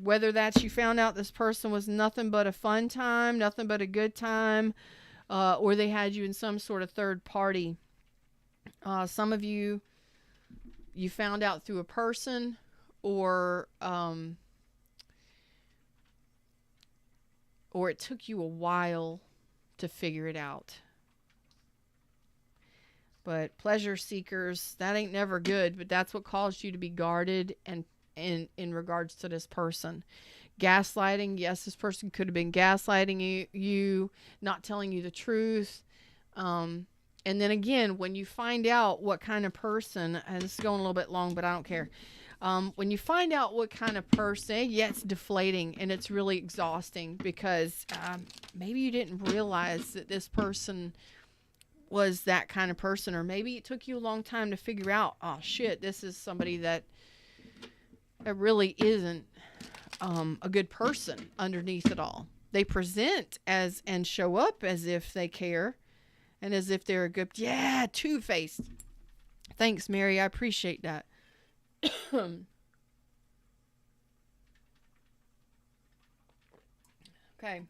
Whether that's you found out this person was nothing but a fun time, nothing but a good time, or they had you in some sort of third party. Some of you found out through a person, or it took you a while to figure it out. But pleasure seekers, that ain't never good, but that's what caused you to be guarded and in regards to this person. Gaslighting, yes, this person could have been gaslighting you, not telling you the truth. And then again, when you find out what kind of person, and this is going a little bit long, but I don't care. When you find out what kind of person, yeah, it's deflating and it's really exhausting because maybe you didn't realize that this person was that kind of person, or maybe it took you a long time to figure out, oh shit, this is somebody that really isn't a good person underneath it all. They present as and show up as if they care and as if they're a good, yeah, two-faced. Thanks, Mary. I appreciate that. Okay.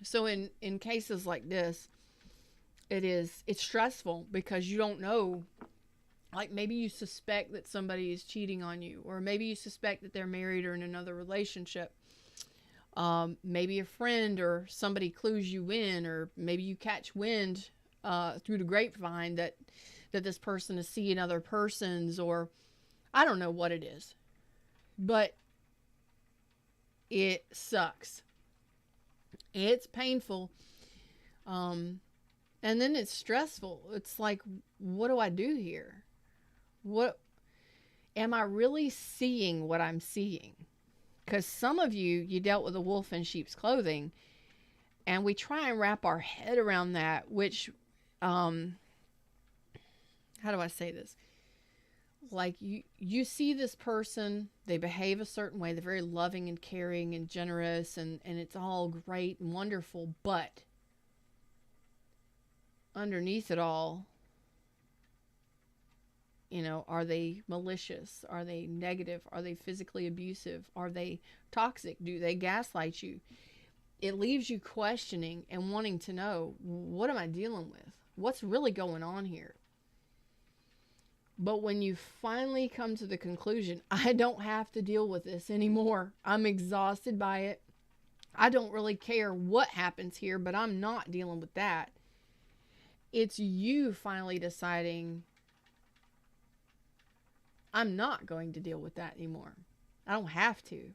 So in cases like this, it's stressful because you don't know, like maybe you suspect that somebody is cheating on you, or maybe you suspect that they're married or in another relationship. Maybe a friend or somebody clues you in, or maybe you catch wind through the grapevine that this person is seeing other persons, or I don't know what it is, but it sucks. It's painful. And then it's stressful. It's like, what do I do here? What am I really seeing what I'm seeing? Because some of you dealt with a wolf in sheep's clothing, and we try and wrap our head around that, which, how do I say this? Like you see this person, they behave a certain way. They're very loving and caring and generous, and it's all great and wonderful, but underneath it all, are they malicious? Are they negative? Are they physically abusive? Are they toxic? Do they gaslight you? It leaves you questioning and wanting to know, what am I dealing with? What's really going on here? But when you finally come to the conclusion, I don't have to deal with this anymore. I'm exhausted by it. I don't really care what happens here, but I'm not dealing with that. It's you finally deciding, I'm not going to deal with that anymore. I don't have to.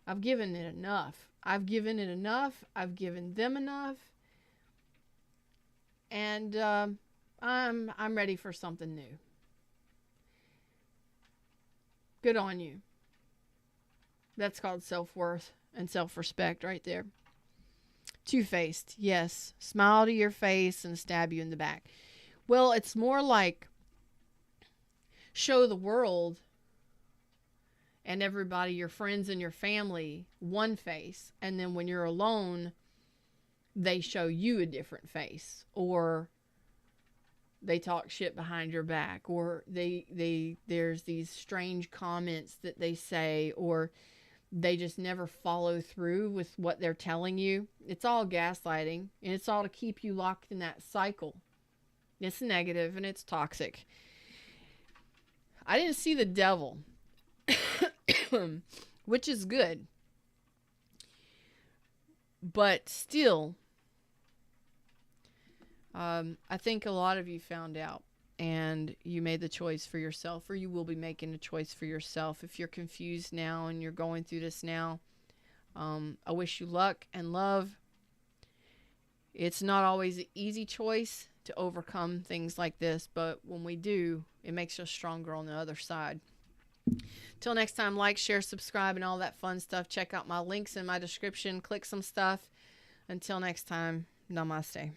I've given it enough. I've given it enough. I've given them enough. And I'm ready for something new. Good on you. That's called self-worth and self-respect right there. Two-faced, yes. Smile to your face and stab you in the back. Well, it's more like show the world and everybody, your friends and your family, one face. And then when you're alone, they show you a different face. Or they talk shit behind your back. Or there's these strange comments that they say. Or they just never follow through with what they're telling you. It's all gaslighting, and it's all to keep you locked in that cycle. It's negative and it's toxic. I didn't see the devil, which is good. But still, I think a lot of you found out. And you made the choice for yourself, or you will be making a choice for yourself. If you're confused now and you're going through this now, I wish you luck and love. It's not always an easy choice to overcome things like this, but when we do, it makes us stronger on the other side. Till next time, like, share, subscribe, and all that fun stuff. Check out my links in my description. Click some stuff. Until next time, namaste.